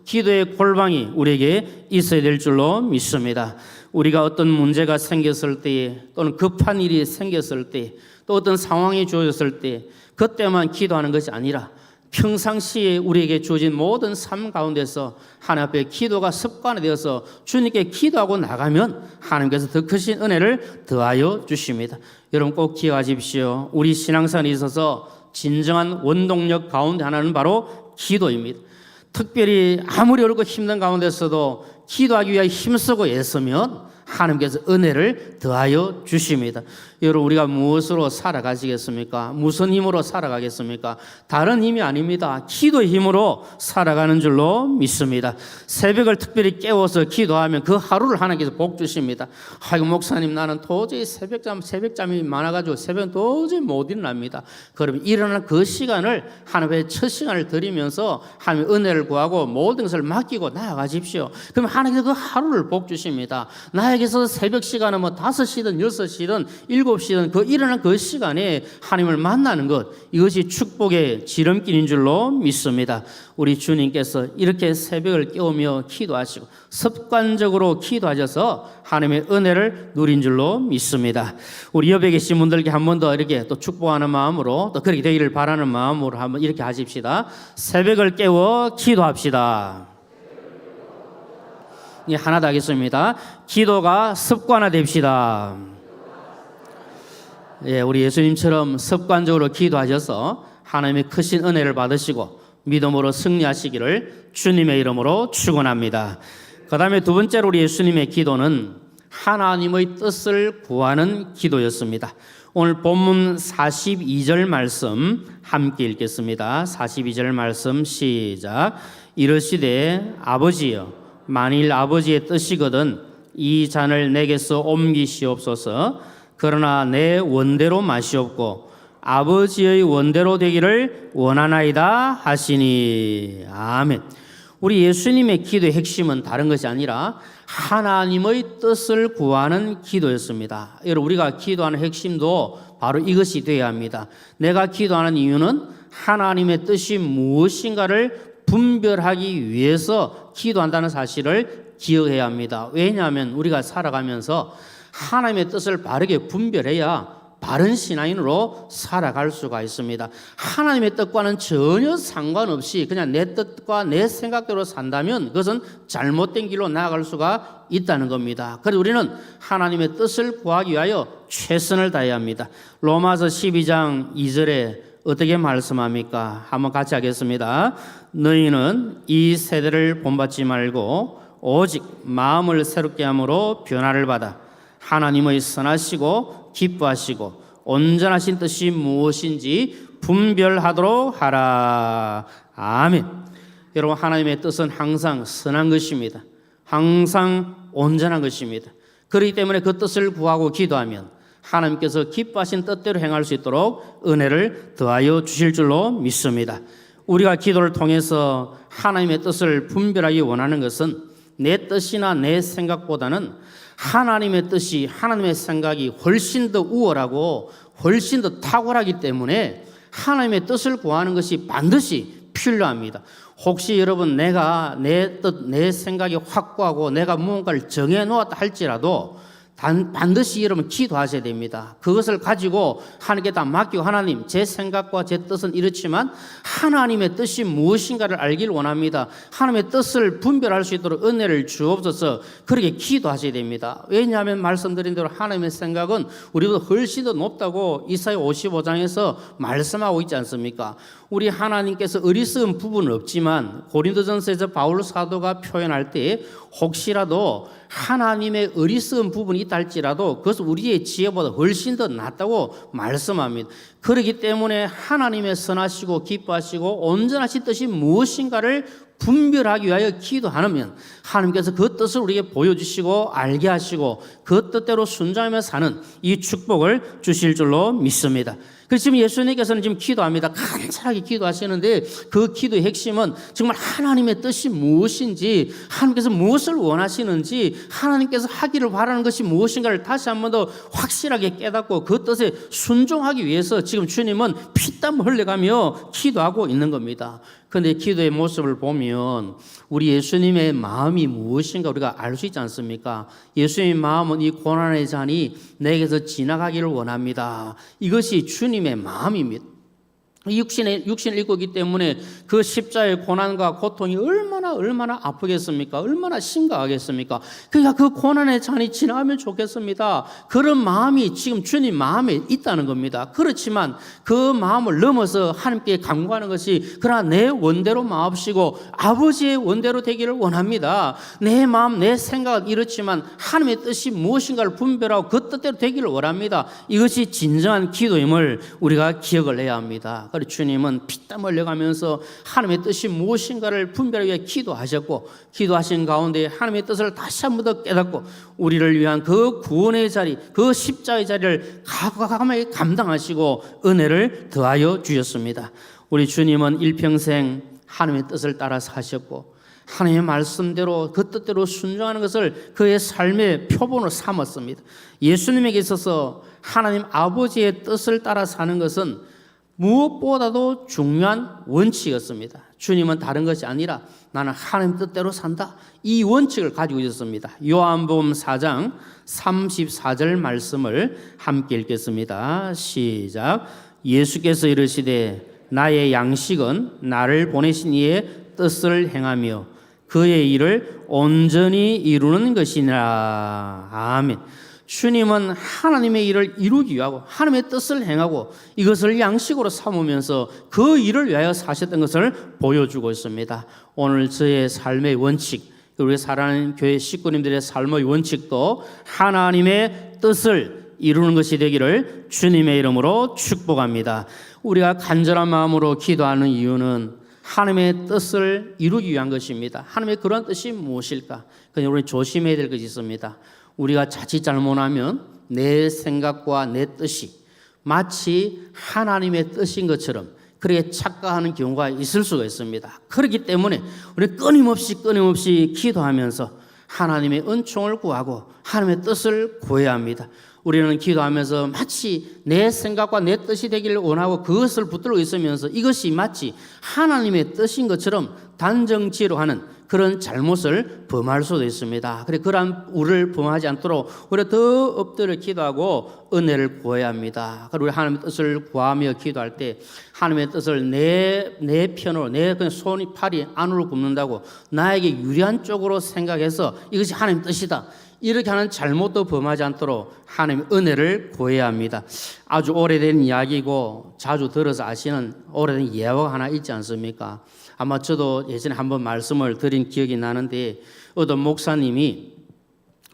기도의 골방이 우리에게 있어야 될 줄로 믿습니다. 우리가 어떤 문제가 생겼을 때에 또는 급한 일이 생겼을 때 또 어떤 상황이 주어졌을 때 그때만 기도하는 것이 아니라 평상시에 우리에게 주어진 모든 삶 가운데서 하나님 앞에 기도가 습관화되어서 주님께 기도하고 나가면 하나님께서 더 크신 은혜를 더하여 주십니다. 여러분 꼭 기억하십시오. 우리 신앙생활에 있어서 진정한 원동력 가운데 하나는 바로 기도입니다. 특별히 아무리 어렵고 힘든 가운데서도 기도하기 위하여 힘쓰고 애쓰면 하나님께서 은혜를 더하여 주십니다. 여러분 우리가 무엇으로 살아가시겠습니까? 무슨 힘으로 살아가겠습니까? 다른 힘이 아닙니다. 기도의 힘으로 살아가는 줄로 믿습니다. 새벽을 특별히 깨워서 기도하면 그 하루를 하나님께서 복 주십니다. 아이고 목사님 나는 도저히 새벽잠이 많아가지고 새벽은 도저히 못 일어납니다. 그러면 일어나는 그 시간을 하나님의 첫 시간을 드리면서 하나님의 은혜를 구하고 모든 것을 맡기고 나아가십시오. 그러면 하나님께서 그 하루를 복 주십니다. 나에게서 새벽 시간은 뭐 5시든 6시든 7 7시든 그 일어난 그 시간에 하나님을 만나는 것, 이것이 축복의 지름길인 줄로 믿습니다. 우리 주님께서 이렇게 새벽을 깨우며 기도하시고 습관적으로 기도하셔서 하나님의 은혜를 누린 줄로 믿습니다. 우리 옆에 계신 분들께 한 번 더 이렇게 또 축복하는 마음으로 또 그렇게 되기를 바라는 마음으로 한번 이렇게 하십시다. 새벽을 깨워 기도합시다. 예, 하나 더 하겠습니다. 기도가 습관화됩시다. 예, 우리 예수님처럼 습관적으로 기도하셔서 하나님의 크신 은혜를 받으시고 믿음으로 승리하시기를 주님의 이름으로 축원합니다. 그 다음에 두 번째로 우리 예수님의 기도는 하나님의 뜻을 구하는 기도였습니다. 오늘 본문 42절 말씀 함께 읽겠습니다. 42절 말씀 시작. 이르시되 아버지여 만일 아버지의 뜻이거든 이 잔을 내게서 옮기시옵소서. 그러나 내 원대로 마시옵고 아버지의 원대로 되기를 원하나이다 하시니. 아멘. 우리 예수님의 기도의 핵심은 다른 것이 아니라 하나님의 뜻을 구하는 기도였습니다. 여러분, 우리가 기도하는 핵심도 바로 이것이 되어야 합니다. 내가 기도하는 이유는 하나님의 뜻이 무엇인가를 분별하기 위해서 기도한다는 사실을 기억해야 합니다. 왜냐하면 우리가 살아가면서 하나님의 뜻을 바르게 분별해야 바른 신앙인으로 살아갈 수가 있습니다. 하나님의 뜻과는 전혀 상관없이 그냥 내 뜻과 내 생각대로 산다면 그것은 잘못된 길로 나아갈 수가 있다는 겁니다. 그래서 우리는 하나님의 뜻을 구하기 위하여 최선을 다해야 합니다. 로마서 12장 2절에 어떻게 말씀합니까? 한번 같이 하겠습니다. 너희는 이 세대를 본받지 말고 오직 마음을 새롭게 함으로 변화를 받아 하나님의 선하시고 기뻐하시고 온전하신 뜻이 무엇인지 분별하도록 하라. 아멘. 여러분, 하나님의 뜻은 항상 선한 것입니다. 항상 온전한 것입니다. 그렇기 때문에 그 뜻을 구하고 기도하면 하나님께서 기뻐하신 뜻대로 행할 수 있도록 은혜를 더하여 주실 줄로 믿습니다. 우리가 기도를 통해서 하나님의 뜻을 분별하기 원하는 것은 내 뜻이나 내 생각보다는 하나님의 뜻이, 하나님의 생각이 훨씬 더 우월하고 훨씬 더 탁월하기 때문에 하나님의 뜻을 구하는 것이 반드시 필요합니다. 혹시 여러분, 내가 내 뜻, 내 생각이 확고하고 내가 무언가를 정해 놓았다 할지라도 반드시 여러분 기도하셔야 됩니다. 그것을 가지고 하나님께 다 맡기고, 하나님, 제 생각과 제 뜻은 이렇지만 하나님의 뜻이 무엇인가를 알길 원합니다. 하나님의 뜻을 분별할 수 있도록 은혜를 주옵소서. 그렇게 기도하셔야 됩니다. 왜냐하면 말씀드린 대로 하나님의 생각은 우리보다 훨씬 더 높다고 이사야 55장에서 말씀하고 있지 않습니까? 우리 하나님께서 어리석은 부분은 없지만 고린도전서에서 바울 사도가 표현할 때 혹시라도 하나님의 어리석은 부분이 있다 할지라도 그것은 우리의 지혜보다 훨씬 더 낫다고 말씀합니다. 그렇기 때문에 하나님의 선하시고 기뻐하시고 온전하신 뜻이 무엇인가를 분별하기 위하여 기도하면 하나님께서 그 뜻을 우리에게 보여주시고 알게 하시고 그 뜻대로 순종하며 사는 이 축복을 주실 줄로 믿습니다. 그래서 지금 예수님께서는 지금 기도합니다. 간절하게 기도하시는데 그 기도의 핵심은 정말 하나님의 뜻이 무엇인지, 하나님께서 무엇을 원하시는지, 하나님께서 하기를 바라는 것이 무엇인가를 다시 한 번 더 확실하게 깨닫고 그 뜻에 순종하기 위해서 지금 주님은 피땀 흘려가며 기도하고 있는 겁니다. 그런데 기도의 모습을 보면 우리 예수님의 마음이 무엇인가 우리가 알 수 있지 않습니까? 예수님의 마음은 이 고난의 잔이 내게서 지나가기를 원합니다. 이것이 주님의 마음입니다. 육신을 입고 있기 때문에 그 십자의 고난과 고통이 얼마나 아프겠습니까? 얼마나 심각하겠습니까? 그러니까 그 고난의 잔이 지나가면 좋겠습니다. 그런 마음이 지금 주님 마음에 있다는 겁니다. 그렇지만 그 마음을 넘어서 하나님께 간구하는 것이, 그러나 내 원대로 마옵시고 아버지의 원대로 되기를 원합니다. 내 마음, 내 생각은 이렇지만 하나님의 뜻이 무엇인가를 분별하고 그 뜻대로 되기를 원합니다. 이것이 진정한 기도임을 우리가 기억을 해야 합니다. 그리고 주님은 피땀 흘려가면서 하나님의 뜻이 무엇인가를 분별하기 위해 기도하셨고, 기도하신 가운데 하나님의 뜻을 다시 한 번 더 깨닫고 우리를 위한 그 구원의 자리, 그 십자의 자리를 과감하게 감당하시고 은혜를 더하여 주셨습니다. 우리 주님은 일평생 하나님의 뜻을 따라 사셨고 하나님의 말씀대로 그 뜻대로 순종하는 것을 그의 삶의 표본으로 삼았습니다. 예수님에게 있어서 하나님 아버지의 뜻을 따라 사는 것은 무엇보다도 중요한 원칙이었습니다. 주님은 다른 것이 아니라 나는 하나님 뜻대로 산다. 이 원칙을 가지고 있었습니다. 요한복음 4장 34절 말씀을 함께 읽겠습니다. 시작. 예수께서 이르시되 나의 양식은 나를 보내신 이의 뜻을 행하며 그의 일을 온전히 이루는 것이니라. 아멘. 주님은 하나님의 일을 이루기 위하고 하나님의 뜻을 행하고 이것을 양식으로 삼으면서 그 일을 위하여 사셨던 것을 보여주고 있습니다. 오늘 저의 삶의 원칙, 우리 사랑하는 교회 식구님들의 삶의 원칙도 하나님의 뜻을 이루는 것이 되기를 주님의 이름으로 축복합니다. 우리가 간절한 마음으로 기도하는 이유는 하나님의 뜻을 이루기 위한 것입니다. 하나님의 그런 뜻이 무엇일까? 그냥 우리 조심해야 될 것이 있습니다. 우리가 자칫 잘못하면 내 생각과 내 뜻이 마치 하나님의 뜻인 것처럼 그렇게 착각하는 경우가 있을 수가 있습니다. 그렇기 때문에 우리 끊임없이 기도하면서 하나님의 은총을 구하고 하나님의 뜻을 구해야 합니다. 우리는 기도하면서 마치 내 생각과 내 뜻이 되기를 원하고 그것을 붙들고 있으면서 이것이 마치 하나님의 뜻인 것처럼 단정지어로 하는 그런 잘못을 범할 수도 있습니다. 그래 그러한 우리를 범하지 않도록 우리가 더 엎드려 기도하고 은혜를 구해야 합니다. 그리고 우리 하나님의 뜻을 구하며 기도할 때 하나님의 뜻을 내 편으로 내 그냥 손이 팔이 안으로 굽는다고 나에게 유리한 쪽으로 생각해서 이것이 하나님의 뜻이다. 이렇게 하는 잘못도 범하지 않도록 하나님의 은혜를 구해야 합니다. 아주 오래된 이야기고 자주 들어서 아시는 오래된 예화가 하나 있지 않습니까? 아마 저도 예전에 한번 말씀을 드린 기억이 나는데 어떤 목사님이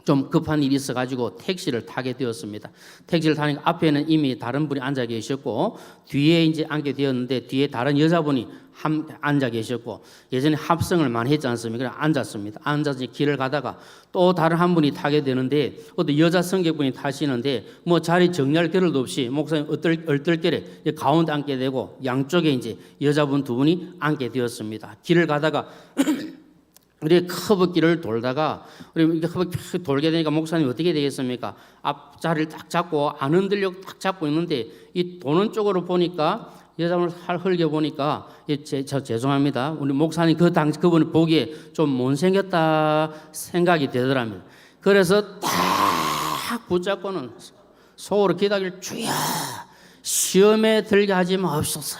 좀 급한 일이 있어가지고 택시를 타게 되었습니다. 택시를 타니까 앞에는 이미 다른 분이 앉아 계셨고 뒤에 이제 앉게 되었는데 뒤에 다른 여자분이 앉아 계셨고 예전에 합성을 많이 했지 않습니까? 그래서 앉았습니다. 앉아서 길을 가다가 또 다른 한 분이 타게 되는데 어떤 여자 성객분이 타시는데 뭐 자리 정리할 겨를도 없이 목사님 얼떨결에 가운데 앉게 되고 양쪽에 이제 여자분 두 분이 앉게 되었습니다. 길을 가다가 우리 커브길을 돌다가 우리 이렇게 커브길 돌게 되니까 목사님 어떻게 되겠습니까? 앞자리를 딱 잡고 안 흔들려고 딱 잡고 있는데 이 도는 쪽으로 보니까 여자분을 살 흘겨 보니까 저 죄송합니다. 우리 목사님 그분을 보기에 좀 못생겼다 생각이 되더라면 그래서 딱 붙잡고는 속으로 기도하기를 주여 시험에 들게 하지 마옵소서.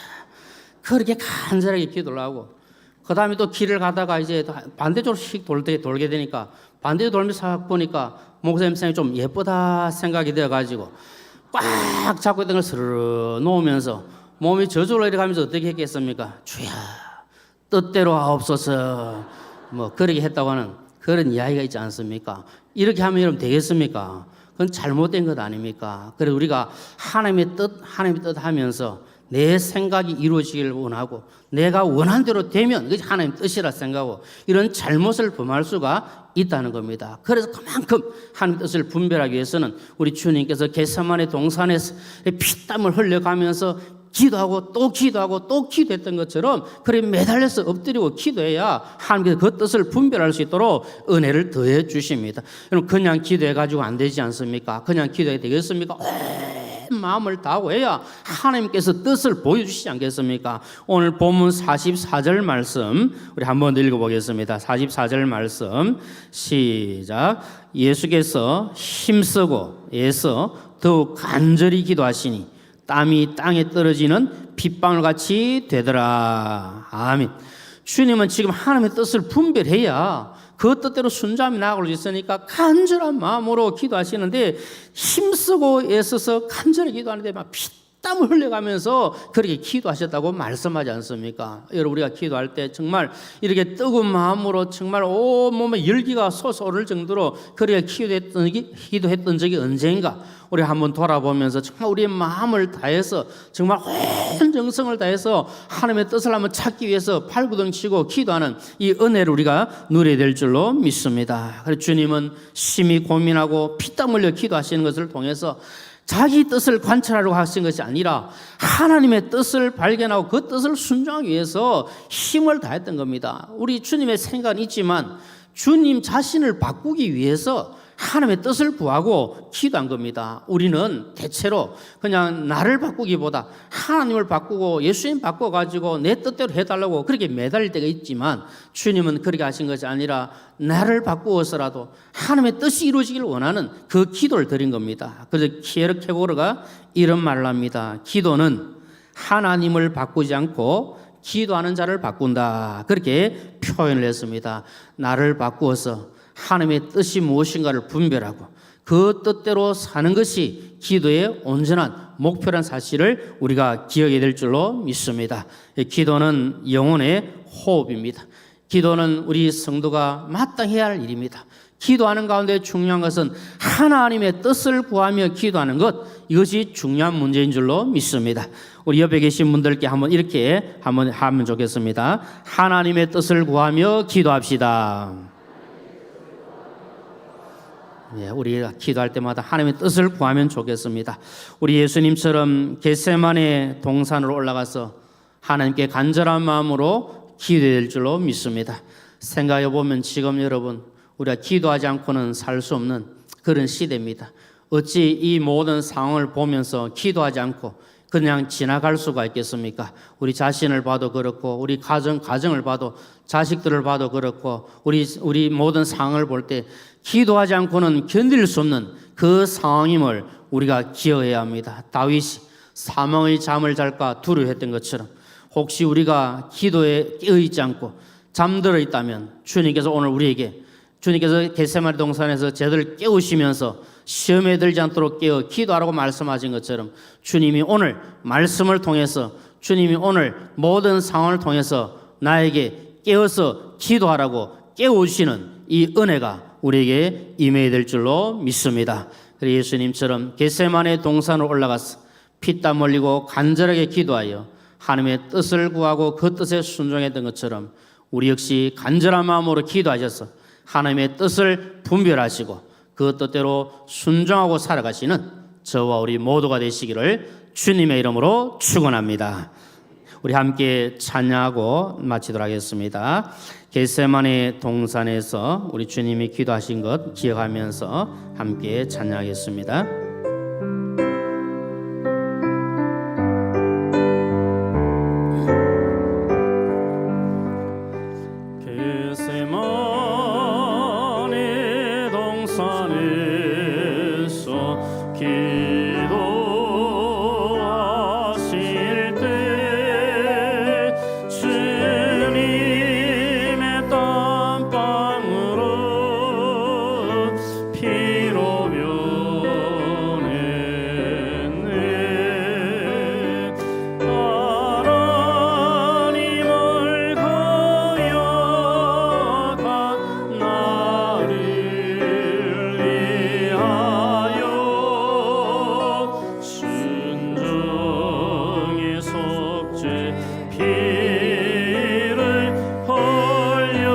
그렇게 간절하게 기도를 하고 그 다음에 또 길을 가다가 이제 반대쪽으로 씩 돌게 되니까 반대로 돌면서 보니까 목사님 생각이 좀 예쁘다 생각이 되어가지고 꽉 잡고 있던 걸 스르르 놓으면서 몸이 저절로 이렇게 가면서 어떻게 했겠습니까? 주야 뜻대로 하옵소서 뭐 그렇게 했다고 하는 그런 이야기가 있지 않습니까? 이렇게 하면 여러분 되겠습니까? 그건 잘못된 것 아닙니까? 그래서 우리가 하나님의 뜻 하면서 내 생각이 이루어지기를 원하고 내가 원한 대로 되면 그것이 하나님의 뜻이라 생각하고 이런 잘못을 범할 수가 있다는 겁니다. 그래서 그만큼 하나님의 뜻을 분별하기 위해서는 우리 주님께서 겟세마네 동산에서 피땀을 흘려가면서 기도하고 또 기도했던 것처럼 그래 매달려서 엎드리고 기도해야 하나님께서 그 뜻을 분별할 수 있도록 은혜를 더해 주십니다. 여러분 그냥 기도해가지고 안 되지 않습니까? 그냥 기도해야 되겠습니까? 마음을 다하고 해야 하나님께서 뜻을 보여주시지 않겠습니까? 오늘 본문 44절 말씀 우리 한번 읽어보겠습니다. 44절 말씀 시작. 예수께서 힘쓰고 애써 더욱 간절히 기도하시니 땀이 땅에 떨어지는 빗방울같이 되더라. 아멘. 주님은 지금 하나님의 뜻을 분별해야 그 뜻대로 순종함이 나아갈 수 있으니까 간절한 마음으로 기도하시는데 힘쓰고 애써서 간절히 기도하는데 막 피땀을 흘려가면서 그렇게 기도하셨다고 말씀하지 않습니까? 여러분 우리가 기도할 때 정말 이렇게 뜨거운 마음으로 정말 온몸에 열기가 솟아오를 정도로 그렇게 기도했던 적이 언젠가 우리 한번 돌아보면서 정말 우리의 마음을 다해서 정말 온 정성을 다해서 하나님의 뜻을 한번 찾기 위해서 팔구덩치고 기도하는 이 은혜를 우리가 누려야 될 줄로 믿습니다. 그래서 주님은 심히 고민하고 피땀 흘려 기도하시는 것을 통해서 자기 뜻을 관찰하려고 하신 것이 아니라 하나님의 뜻을 발견하고 그 뜻을 순종하기 위해서 힘을 다했던 겁니다. 우리 주님의 생각은 있지만 주님 자신을 바꾸기 위해서 하나님의 뜻을 구하고 기도한 겁니다. 우리는 대체로 그냥 나를 바꾸기보다 하나님을 바꾸고 예수님 바꿔가지고 내 뜻대로 해달라고 그렇게 매달릴 때가 있지만 주님은 그렇게 하신 것이 아니라 나를 바꾸어서라도 하나님의 뜻이 이루어지기를 원하는 그 기도를 드린 겁니다. 그래서 키에르케고르가 이런 말을 합니다. 기도는 하나님을 바꾸지 않고 기도하는 자를 바꾼다. 그렇게 표현을 했습니다. 나를 바꾸어서 하나님의 뜻이 무엇인가를 분별하고 그 뜻대로 사는 것이 기도의 온전한 목표란 사실을 우리가 기억해야 될 줄로 믿습니다. 기도는 영혼의 호흡입니다. 기도는 우리 성도가 마땅해야 할 일입니다. 기도하는 가운데 중요한 것은 하나님의 뜻을 구하며 기도하는 것, 이것이 중요한 문제인 줄로 믿습니다. 우리 옆에 계신 분들께 한번 이렇게 한번 하면 좋겠습니다. 하나님의 뜻을 구하며 기도합시다. 우리가 기도할 때마다 하나님의 뜻을 구하면 좋겠습니다. 우리 예수님처럼 겟세마네 동산으로 올라가서 하나님께 간절한 마음으로 기도할 줄로 믿습니다. 생각해 보면 지금 여러분 우리가 기도하지 않고는 살 수 없는 그런 시대입니다. 어찌 이 모든 상황을 보면서 기도하지 않고 그냥 지나갈 수가 있겠습니까? 우리 자신을 봐도 그렇고 우리 가정을 봐도 자식들을 봐도 그렇고 우리 모든 상황을 볼 때 기도하지 않고는 견딜 수 없는 그 상황임을 우리가 기억해야 합니다. 다윗이 사망의 잠을 잘까 두려워했던 것처럼 혹시 우리가 기도에 깨어있지 않고 잠들어 있다면 주님께서 오늘 우리에게 주님께서 겟세마네 동산에서 저들을 깨우시면서 시험에 들지 않도록 깨어 기도하라고 말씀하신 것처럼 주님이 오늘 말씀을 통해서 주님이 오늘 모든 상황을 통해서 나에게 깨어서 기도하라고 깨우시는 이 은혜가 우리에게 임해야 될 줄로 믿습니다. 그래서 예수님처럼 겟세마네 동산으로 올라가서 피땀 흘리고 간절하게 기도하여 하나님의 뜻을 구하고 그 뜻에 순종했던 것처럼 우리 역시 간절한 마음으로 기도하셔서 하나님의 뜻을 분별하시고 그 뜻대로 순종하고 살아가시는 저와 우리 모두가 되시기를 주님의 이름으로 축원합니다. 우리 함께 찬양하고 마치도록 하겠습니다. 겟세마네 동산에서 우리 주님이 기도하신 것 기억하면서 함께 찬양하겠습니다. 겟세마네 동산에서 기도하실 때 주님의 땀방울은 피로 변했네. 하나님을 거역한 나를 위하여 순종의 속죄 피를 흘려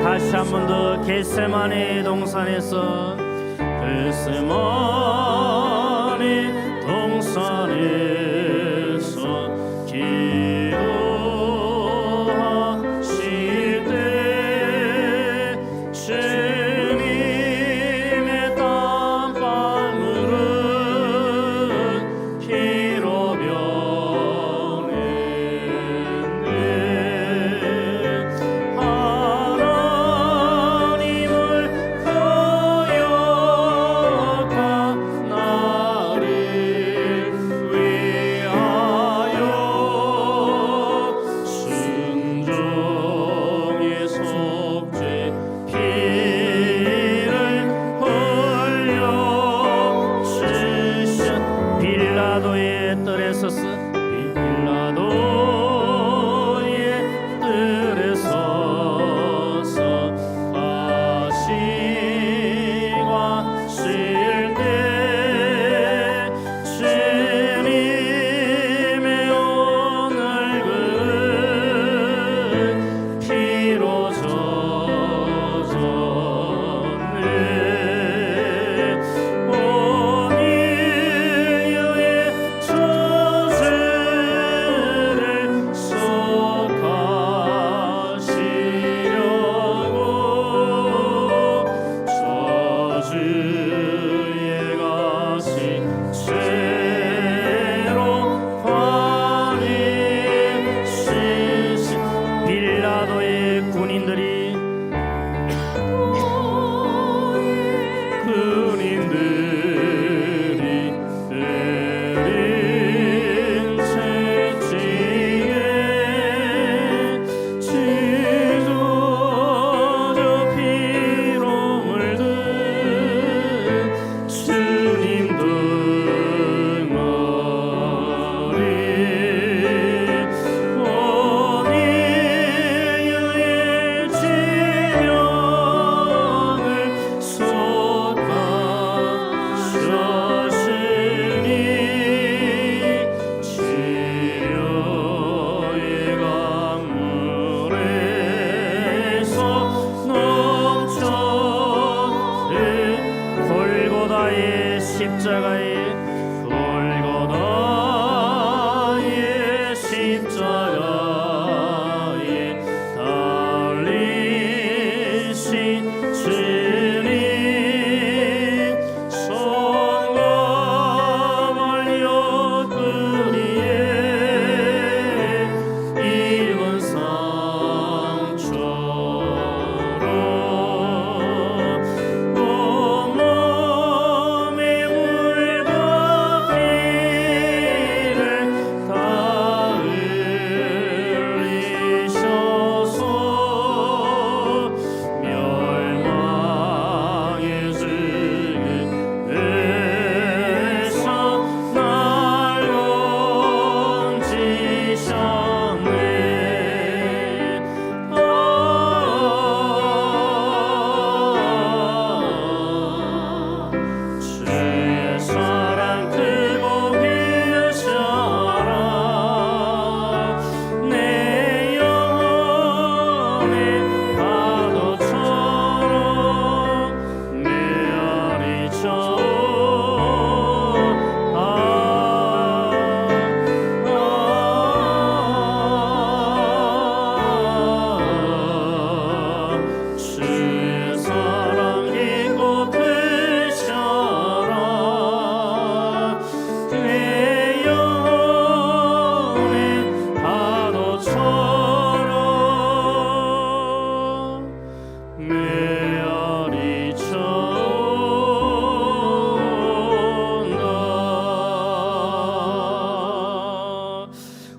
다시 한 번 더 겟세마네 동산에서 겟세마네 동산에서 기도하실 때 주님의 땀방울은 피로 변했네. 하나님을 거역한 나를 십자가에 골고다의 십자가에 달리신 주님 손과 발 옆구리에 입은 상처로 온몸에 물과 피를 다 흘리셔서 멸망의 즈에서 날 건지셨네. 주의 사랑 크고 귀하셔라. 내 영혼의 파도처럼 메아리쳐. 주의 사랑이 꽃으셔라. 내 영혼의 파도처럼 메아리쳐온다.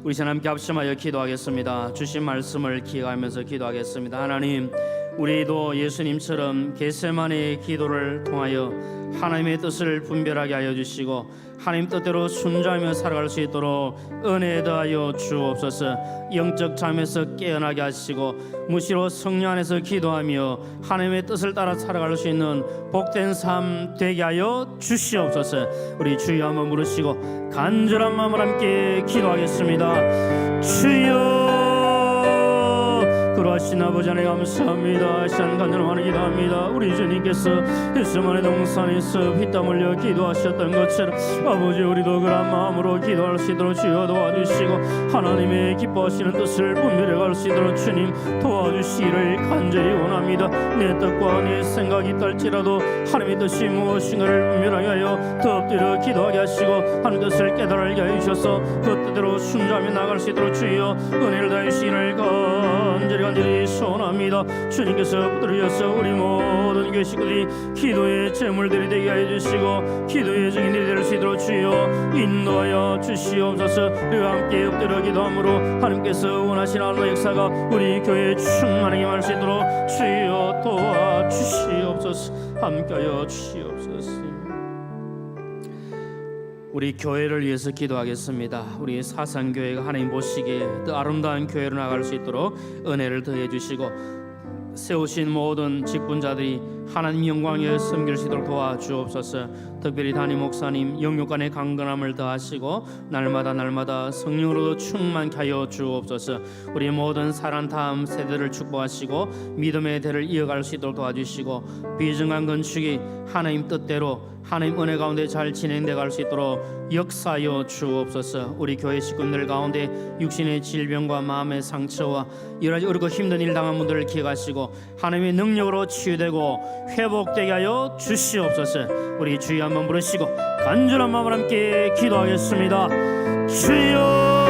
우리 전 함께 합심하여 기도하겠습니다. 주신 말씀을 기억하면서 기도하겠습니다. 하나님, 우리도 예수님처럼 겟세마네의 기도를 통하여 하나님의 뜻을 분별하게 하여 주시고 하나님 뜻대로 순종하며 살아갈 수 있도록 은혜 더하여 주옵소서. 영적 잠에서 깨어나게 하시고 무시로 성령 안에서 기도하며 하나님의 뜻을 따라 살아갈 수 있는 복된 삶 되게 하여 주시옵소서. 우리 주여 한번 부르시고 간절한 마음으로 함께 기도하겠습니다. 주여, 그러하신 아버지 하나님 감사합니다. 시간 간절함을 기도합니다. 우리 주님께서 겟세마네 동산에서 피땀 흘려 기도하셨던 것처럼 아버지 우리도 그런 마음으로 기도할 수 있도록 주여 도와주시고 하나님의 기뻐하시는 뜻을 분별해 갈 수 있도록 주님 도와주시기를 간절히 원합니다. 내 뜻과 내 생각이 딸지라도 하나님의 뜻이 무엇인가를 분별하게 하여 더 엎드려 기도하게 하시고 하나님 뜻을 깨달게 하여 주셔서 그 뜻대로 순종하며 나갈 수 있도록 주여 은혜를 다하시기를 간절히 소원합니다. 주님께서 붙들으셔서 우리 모든 교회 식구들이 기도의 제물들이 되게 하여 주시고 기도의 증인들이 될 수 있도록 주여 인도하여 주시옵소서. 우리가 함께 엎드려 기도함으로 하나님께서 원하시는 하나님의 역사가 우리 교회에 충만하게 임할 수 있도록 주여 도와주시옵소서. 함께하여 주시옵소서. 우리 교회를 위해서 기도하겠습니다. 우리 사상교회가 하나님 보시기에 더 아름다운 교회로 나갈 수 있도록 은혜를 더해 주시고 세우신 모든 직분자들이 하나님 영광에 섬길 수 있도록 도와주옵소서. 특별히 담임 목사님 영육간의 강건함을 더하시고 날마다 성령으로 충만케 하여 주옵소서. 우리 모든 살아난 다음 세대를 축복하시고 믿음의 대를 이어갈 수 있도록 도와주시고 비정한 건축이 하나님 뜻대로 하나님 은혜 가운데 잘 진행돼 갈 수 있도록 역사하여 주옵소서. 우리 교회 식구들 가운데 육신의 질병과 마음의 상처와 여러 가지 어렵고 힘든 일 당한 분들을 기억하시고 하나님의 능력으로 치유되고 회복되게 하여 주시옵소서. 우리 주여 한번 부르시고 간절한 마음으로 함께 기도하겠습니다. 주여,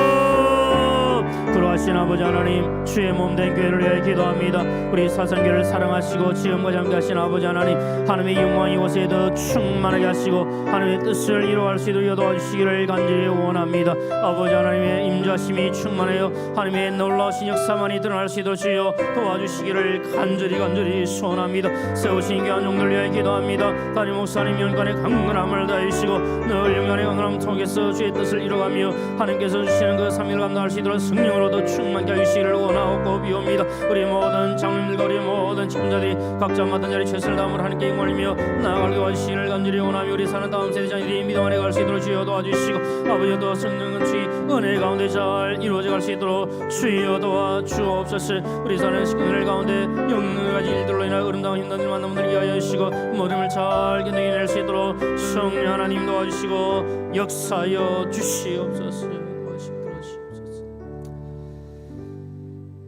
그러하신 아버지 하나님, 주의 몸된 교회를 위해 기도합니다. 우리 사상교회를 사랑하시고 지금까지 함께하신 아버지 하나님, 하나님의 영광이 이곳에 더 충만하게 하시고 하나님의 뜻을 이루어갈 수 있도록 도와주시기를 간절히 원합니다. 아버지 하나님의 임자심이 충만하여 하나님의 놀라우신 역사만이 드러날 수 있도록 주여 도와주시기를 간절히 소원합니다. 세우신 귀한 종들 위해 기도합니다. 담임 목사님 영간의 강건함을 다하시고 늘 영간의 강건함 통해서 주의 뜻을 이루어가며 하나님께서 주시는 그 삶을 감당할 수 있도록 성령으로도 충만케 하시기를 원하옵고 비옵니다. 우리 모든 장로님들과 우리 모든 직분자들이 각자 맡은 자리 최선을 다함으로 하나님께 영원이며 나아가게 하시기를 간절히 원하며 우리 사는 다음 세대 자녀들이 믿음 안에 갈 수 있도록 주여 도와주시고 아버지여 도와 성령은 주의 은혜 가운데 잘 이루어져 갈 수 있도록 주여 도와 주옵소서. 우리 사는 식구들 가운데 영능을 가진 일들로 인하여 어름다운 힘든 일 만난 분들 위하여 주시고 모름을 잘 견뎌낼 수 있도록 성령 하나님 도와주시고 역사하여 주시옵소서.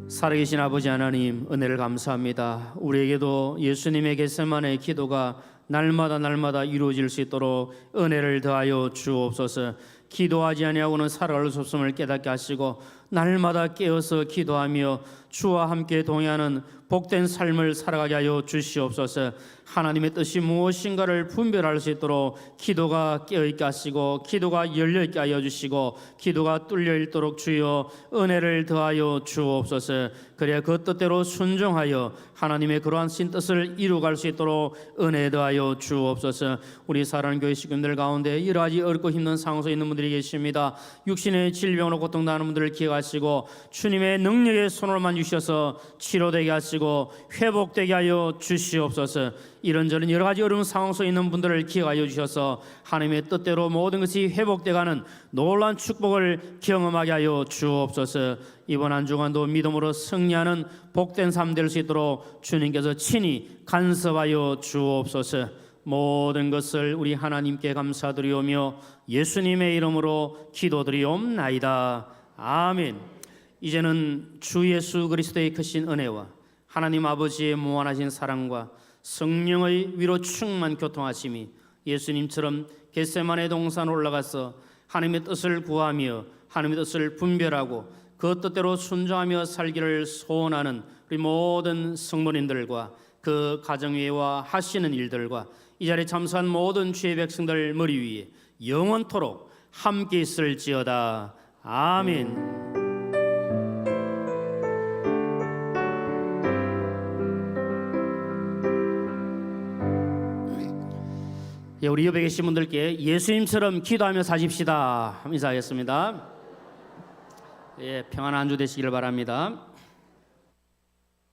살아계신 아버지 하나님 은혜를 감사합니다. 우리에게도 예수님의 겟세마네 기도가 날마다 이루어질 수 있도록 은혜를 더하여 주옵소서. 기도하지 아니하고는 살아갈 수 없음을 깨닫게 하시고 날마다 깨어서 기도하며 주와 함께 동행하는 복된 삶을 살아가게 하여 주시옵소서. 하나님의 뜻이 무엇인가를 분별할 수 있도록 기도가 깨어있게 하시고 기도가 열려있게 하여 주시고 기도가 뚫려있도록 주여 은혜를 더하여 주옵소서. 그래야 그 뜻대로 순종하여 하나님의 그러한 신뜻을 이루어갈 수 있도록 은혜 더하여 주옵소서. 우리 사랑하는 교회 식구들 가운데 여러 가지 어렵고 힘든 상황에 있는 분들이 계십니다. 육신의 질병으로 고통당하는 분들을 기억하시고 주님의 능력의 손으로만 주셔서 치료되게 하시고 회복되게 하여 주시옵소서. 이런저런 여러 가지 어려운 상황 속에 있는 분들을 기억하여 주셔서 하나님의 뜻대로 모든 것이 회복되가는 놀라운 축복을 경험하게 하여 주옵소서. 이번 한 주간도 믿음으로 승리하는 복된 삶 될 수 있도록 주님께서 친히 간섭하여 주옵소서. 모든 것을 우리 하나님께 감사드리오며 예수님의 이름으로 기도드리옵나이다. 아멘. 이제는 주 예수 그리스도의 크신 은혜와 하나님 아버지의 무한하신 사랑과 성령의 위로 충만 교통하심이 예수님처럼 겟세마네 동산으로 올라가서 하나님의 뜻을 구하며 하나님의 뜻을 분별하고 그 뜻대로 순종하며 살기를 소원하는 우리 모든 성도님들과 그 가정위와 하시는 일들과 이 자리에 참석한 모든 주의 백성들 머리 위에 영원토록 함께 있을지어다. 아멘. 우리 옆에 계신 분들께 예수님처럼 기도하며 사십시다 인사하겠습니다. 평안한 한 주 되시길 바랍니다.